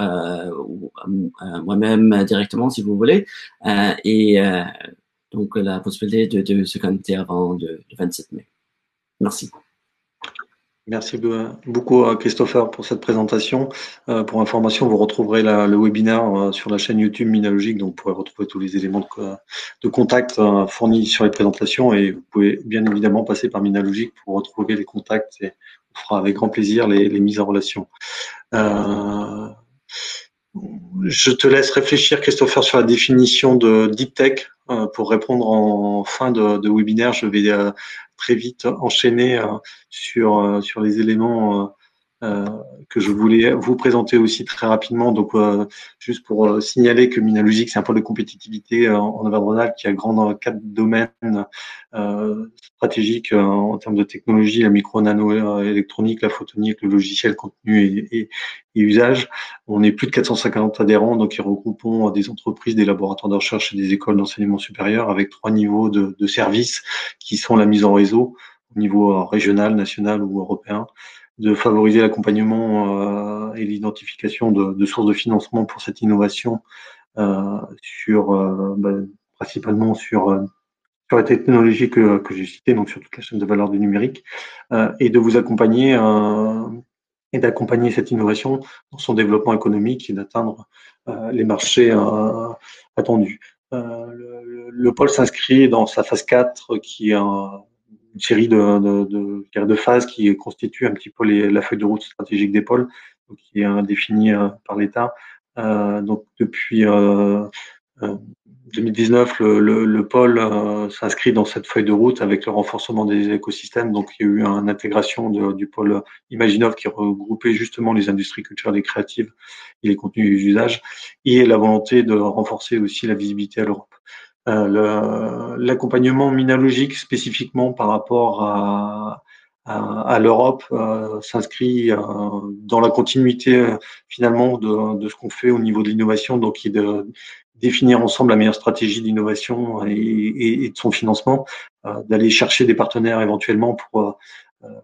moi-même directement si vous voulez. Et donc la possibilité de se candidater avant le 27 mai. Merci. Merci beaucoup Christopher pour cette présentation. Pour information, vous retrouverez le webinaire sur la chaîne YouTube Minalogic, donc vous pourrez retrouver tous les éléments de contact fournis sur les présentations et vous pouvez bien évidemment passer par Minalogic pour retrouver les contacts et on fera avec grand plaisir les mises en relation. Je te laisse réfléchir Christopher sur la définition de Deep Tech pour répondre en fin de webinaire. Je vais très vite enchaîner sur les éléments que je voulais vous présenter aussi très rapidement. Donc, juste pour signaler que Minalogic, c'est un pôle de compétitivité en Auvergne-Rhône-Alpes qui a grand 4 domaines stratégiques en termes de technologie, la micro-nano-électronique, la photonique, le logiciel, contenu et usage. On est plus de 450 adhérents, donc ils regroupons des entreprises, des laboratoires de recherche et des écoles d'enseignement supérieur avec 3 niveaux de services qui sont la mise en réseau au niveau régional, national ou européen, de favoriser l'accompagnement et l'identification de sources de financement pour cette innovation principalement sur les technologies que j'ai citées, donc sur toute la chaîne de valeur du numérique, et de vous accompagner et d'accompagner cette innovation dans son développement économique et d'atteindre les marchés attendus. Le pôle s'inscrit dans sa phase 4 qui est une série de phases qui constituent un petit peu la feuille de route stratégique des pôles, donc qui est définie par l'État. Donc depuis 2019, le pôle s'inscrit dans cette feuille de route avec le renforcement des écosystèmes. Donc, il y a eu une intégration du pôle Imaginov qui regroupait justement les industries culturelles et créatives et les contenus et les usages, et la volonté de renforcer aussi la visibilité à l'Europe. L'accompagnement minalogique spécifiquement par rapport à l'Europe s'inscrit dans la continuité finalement de ce qu'on fait au niveau de l'innovation, donc de définir ensemble la meilleure stratégie d'innovation et de son financement, d'aller chercher des partenaires éventuellement pour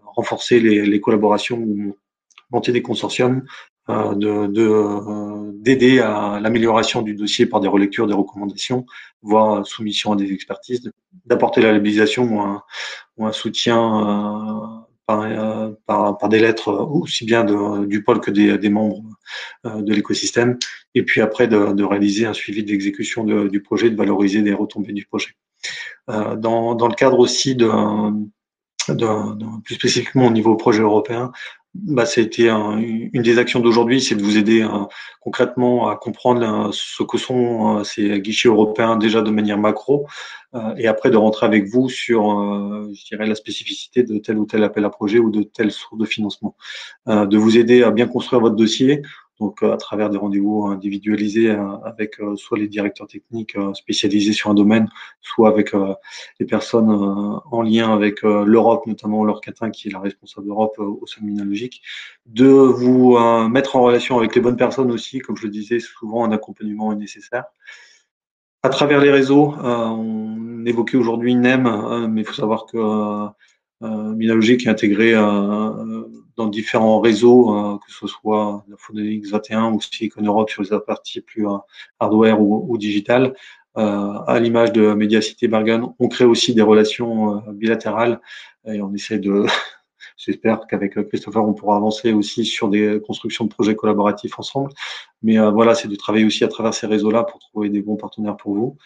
renforcer les collaborations ou monter des consortiums, d'aider à l'amélioration du dossier par des relectures, des recommandations, voire soumission à des expertises, d'apporter la labellisation ou un soutien par des lettres aussi bien du pôle que des membres de l'écosystème, et puis après de réaliser un suivi d'exécution du projet, de valoriser des retombées du projet. Dans le cadre aussi plus spécifiquement au niveau projet européen, ça a été une des actions d'aujourd'hui, c'est de vous aider concrètement à comprendre ce que sont ces guichets européens déjà de manière macro, et après de rentrer avec vous sur, je dirais, la spécificité de tel ou tel appel à projet ou de telle source de financement, de vous aider à bien construire votre dossier. Donc, à travers des rendez-vous individualisés avec soit les directeurs techniques spécialisés sur un domaine, soit avec les personnes en lien avec l'Europe, notamment Laure Catin, qui est la responsable d'Europe au sein de Minalogic, de vous mettre en relation avec les bonnes personnes aussi. Comme je le disais, souvent un accompagnement est nécessaire. À travers les réseaux, on évoquait aujourd'hui NEM, mais il faut savoir que Minalogic est intégré dans différents réseaux, que ce soit la Phonolix 21 ou Silicon Europe sur les parties plus hardware ou digital. À l'image de Mediacité Bergen, on crée aussi des relations bilatérales et on essaie de, j'espère qu'avec Christopher, on pourra avancer aussi sur des constructions de projets collaboratifs ensemble. Mais voilà, c'est de travailler aussi à travers ces réseaux-là pour trouver des bons partenaires pour vous.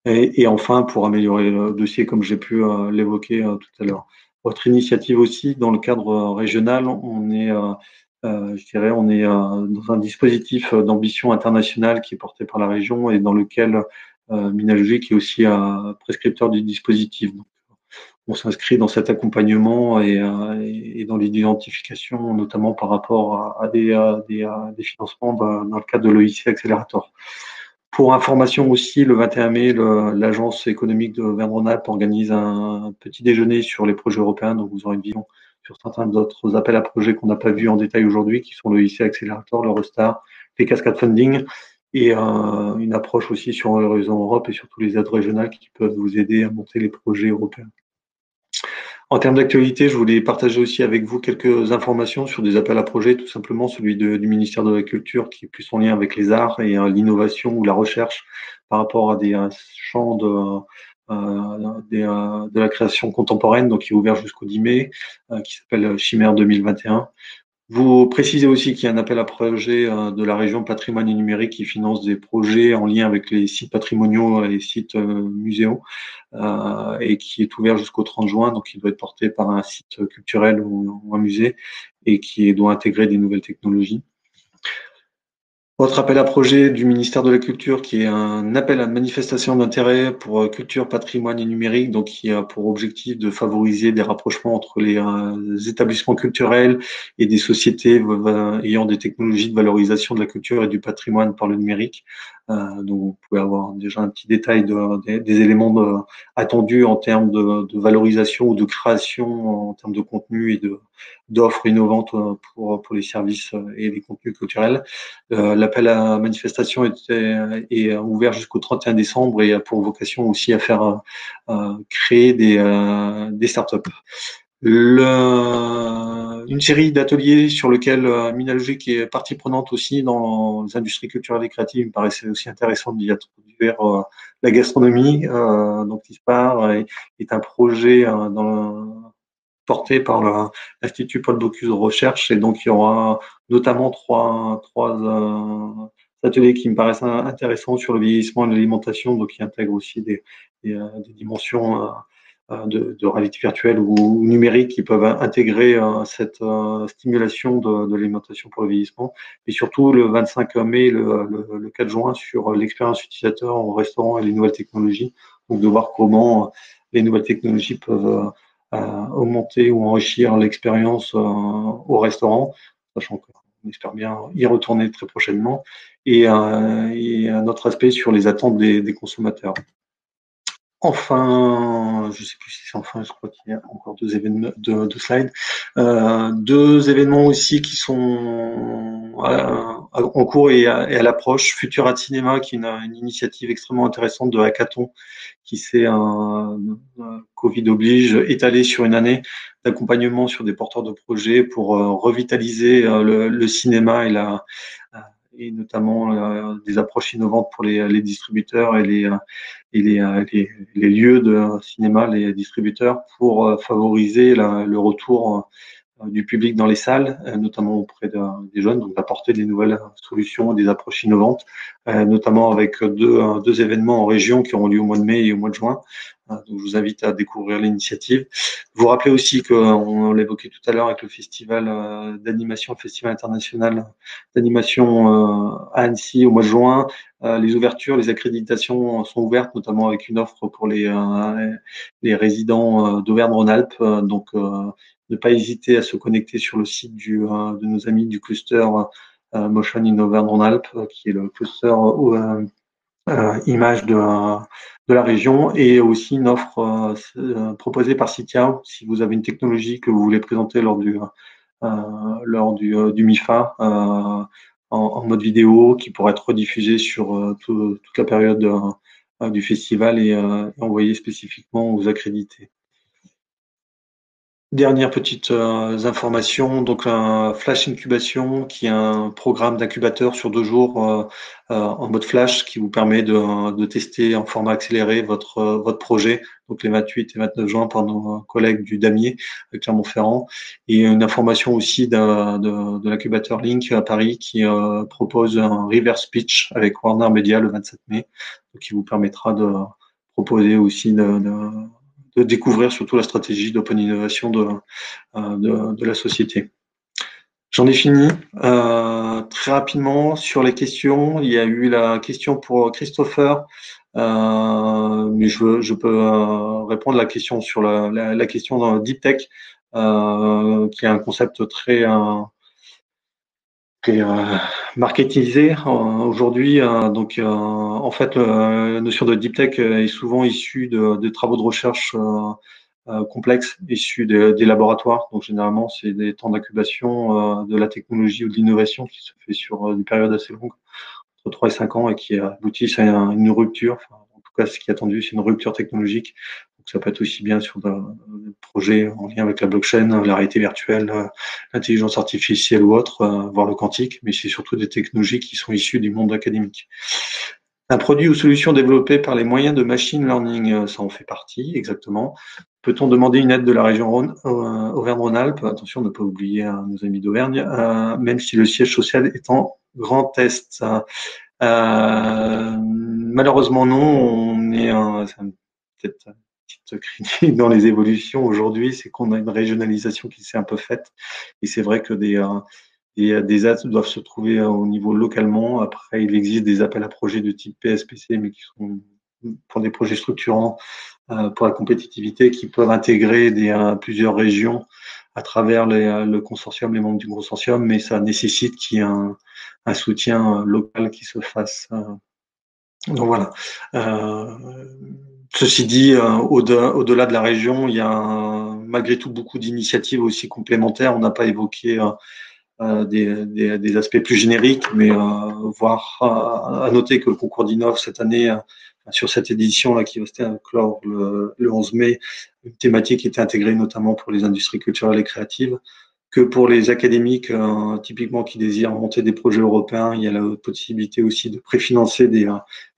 Et enfin, pour améliorer le dossier, comme j'ai pu l'évoquer tout à l'heure. Votre initiative aussi, dans le cadre régional, on est, je dirais, on est dans un dispositif d'ambition internationale qui est porté par la région et dans lequel Minalogic est aussi prescripteur du dispositif. Donc, on s'inscrit dans cet accompagnement et dans l'identification, notamment par rapport à des financements dans le cadre de l'OIC Accelerator. Pour information aussi, le 21 mai, l'Agence économique de Auvergne-Rhône-Alpes organise un petit déjeuner sur les projets européens, donc vous aurez une vision sur certains d'autres appels à projets qu'on n'a pas vus en détail aujourd'hui, qui sont l'OIC Accelerator, l'Eurostar, les cascades funding, et une approche aussi sur l'horizon Europe et sur tous les aides régionales qui peuvent vous aider à monter les projets européens. En termes d'actualité, je voulais partager aussi avec vous quelques informations sur des appels à projets, tout simplement celui du ministère de la Culture qui est plus en lien avec les arts et l'innovation ou la recherche par rapport à des champs de la création contemporaine, donc qui est ouvert jusqu'au 10 mai, qui s'appelle Chimère 2021. Vous précisez aussi qu'il y a un appel à projet de la région Patrimoine et Numérique qui finance des projets en lien avec les sites patrimoniaux et les sites muséaux et qui est ouvert jusqu'au 30 juin, donc il doit être porté par un site culturel ou un musée et qui doit intégrer des nouvelles technologies. Autre appel à projet du ministère de la Culture qui est un appel à manifestation d'intérêt pour culture, patrimoine et numérique, donc qui a pour objectif de favoriser des rapprochements entre les établissements culturels et des sociétés ayant des technologies de valorisation de la culture et du patrimoine par le numérique. Donc vous pouvez avoir déjà un petit détail des éléments attendus en termes de valorisation ou de création en termes de contenu et d'offres innovantes pour les services et les contenus culturels. L'appel à manifestation est ouvert jusqu'au 31 décembre et a pour vocation aussi à faire créer des startups. Une série d'ateliers sur lesquels Minalogic est partie prenante aussi dans les industries culturelles et créatives me paraissait aussi intéressant d'y introduire la gastronomie, donc ISPAR est un projet porté par l'Institut Paul Bocuse de recherche, et donc il y aura notamment trois ateliers qui me paraissent intéressants sur le vieillissement et l'alimentation, donc qui intègrent aussi des dimensions de réalité virtuelle ou numérique qui peuvent intégrer cette stimulation de l'alimentation pour le vieillissement. Et surtout, le 25 mai, le 4 juin, sur l'expérience utilisateur au restaurant et les nouvelles technologies. Donc, de voir comment les nouvelles technologies peuvent augmenter ou enrichir l'expérience au restaurant, sachant qu'on espère bien y retourner très prochainement. Et un autre aspect sur les attentes des consommateurs. Enfin, je ne sais plus si c'est enfin, je crois qu'il y a encore deux événements, deux slides. Deux événements aussi qui sont en cours et à l'approche. Futura Cinéma, qui est une initiative extrêmement intéressante de hackathon, qui s'est, Covid oblige, étalé sur une année d'accompagnement sur des porteurs de projets pour revitaliser le cinéma et notamment des approches innovantes pour les distributeurs et les lieux de cinéma, les distributeurs, pour favoriser le retour du public dans les salles, notamment auprès des jeunes, donc d'apporter des nouvelles solutions, des approches innovantes, notamment avec deux événements en région qui auront lieu au mois de mai et au mois de juin. Donc je vous invite à découvrir l'initiative. Vous rappelez aussi qu'on l'évoquait tout à l'heure avec le festival d'animation, le festival international d'animation à Annecy au mois de juin. Les ouvertures, les accréditations sont ouvertes, notamment avec une offre pour les résidents d'Auvergne-Rhône-Alpes. Donc, ne pas hésiter à se connecter sur le site de nos amis du cluster Motion in Auvergne-Rhône-Alpes, qui est le cluster image de la région, et aussi une offre proposée par Citia. Si vous avez une technologie que vous voulez présenter lors du MIFA en mode vidéo, qui pourra être rediffusée sur toute la période du festival et envoyée spécifiquement aux accrédités. Dernière petite information, donc un Flash Incubation, qui est un programme d'incubateur sur 2 jours en mode Flash, qui vous permet de tester en format accéléré votre projet, donc les 28 et 29 juin par nos collègues du Damier à Clermont-Ferrand. Et une information aussi de l'incubateur Link à Paris, qui propose un reverse pitch avec Warner Media le 27 mai, donc qui vous permettra de proposer aussi de découvrir surtout la stratégie d'open innovation de la société. J'en ai fini. Très rapidement sur les questions, il y a eu la question pour Christopher, mais je peux répondre à la question sur la question dans Deep Tech, qui est un concept très marketisé aujourd'hui. Donc, en fait, la notion de deep tech est souvent issue de travaux de recherche complexes, issus des laboratoires. Donc, généralement, c'est des temps d'incubation de la technologie ou de l'innovation qui se fait sur une période assez longue, entre 3 et 5 ans, et qui aboutissent à une rupture. Enfin, en tout cas, ce qui est attendu, c'est une rupture technologique. Donc, ça peut être aussi bien sur des projets en lien avec la blockchain, la réalité virtuelle, l'intelligence artificielle ou autre, voire le quantique, mais c'est surtout des technologies qui sont issues du monde académique. Un produit ou solution développée par les moyens de machine learning, ça en fait partie, exactement. Peut-on demander une aide de la région Auvergne-Rhône-Alpes? Attention, ne pas oublier nos amis d'Auvergne, même si le siège social est en Grand Est. Malheureusement, non. On est peut-être petite critique dans les évolutions aujourd'hui, c'est qu'on a une régionalisation qui s'est un peu faite. Et c'est vrai que des aides doivent se trouver au niveau localement. Après, il existe des appels à projets de type PSPC, mais qui sont pour des projets structurants pour la compétitivité, qui peuvent intégrer plusieurs régions à travers le consortium, les membres du consortium, mais ça nécessite qu'il y ait un soutien local qui se fasse. Donc voilà. Ceci dit, au-delà de la région, il y a malgré tout beaucoup d'initiatives aussi complémentaires. On n'a pas évoqué des aspects plus génériques, mais à noter que le concours d'Innov cette année, sur cette édition là qui va se clore le 11 mai, une thématique était intégrée notamment pour les industries culturelles et créatives, que pour les académiques typiquement qui désirent monter des projets européens, il y a la possibilité aussi de préfinancer des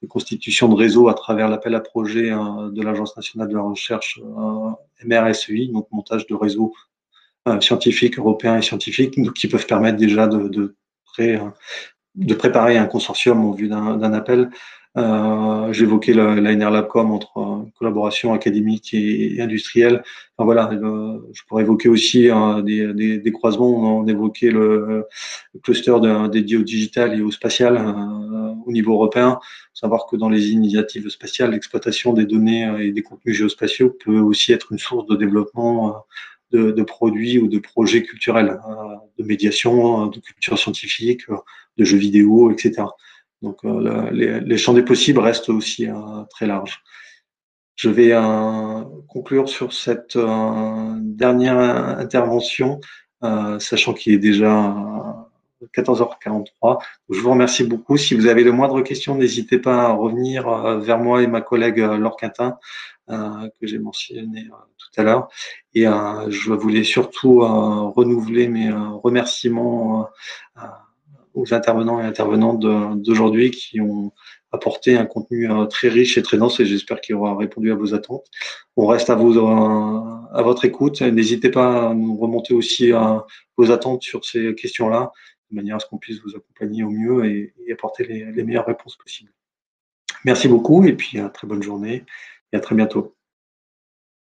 constitutions de réseaux à travers l'appel à projets de l'Agence nationale de la recherche MRSEI, donc montage de réseaux scientifiques européens et scientifiques, donc qui peuvent permettre déjà de préparer un consortium au vu d'un appel J'évoquais l'ANR Labcom entre collaboration académique et industrielle. Enfin, voilà, je pourrais évoquer aussi des croisements. On évoquait le cluster dédié au digital et au spatial au niveau européen. Savoir que dans les initiatives spatiales, l'exploitation des données et des contenus géospatiaux peut aussi être une source de développement de produits ou de projets culturels, de médiation, de culture scientifique, de jeux vidéo, etc. Donc, les champs des possibles restent aussi très larges. Je vais conclure sur cette dernière intervention, sachant qu'il est déjà 14h43. Je vous remercie beaucoup. Si vous avez le moindre question, n'hésitez pas à revenir vers moi et ma collègue Laure Quintin, que j'ai mentionné tout à l'heure. Et je voulais surtout renouveler mes remerciements aux intervenants et intervenantes d'aujourd'hui qui ont apporté un contenu très riche et très dense, et j'espère qu'il aura répondu à vos attentes. On reste à votre écoute. N'hésitez pas à nous remonter aussi vos attentes sur ces questions-là, de manière à ce qu'on puisse vous accompagner au mieux et apporter les meilleures réponses possibles. Merci beaucoup et puis très bonne journée et à très bientôt.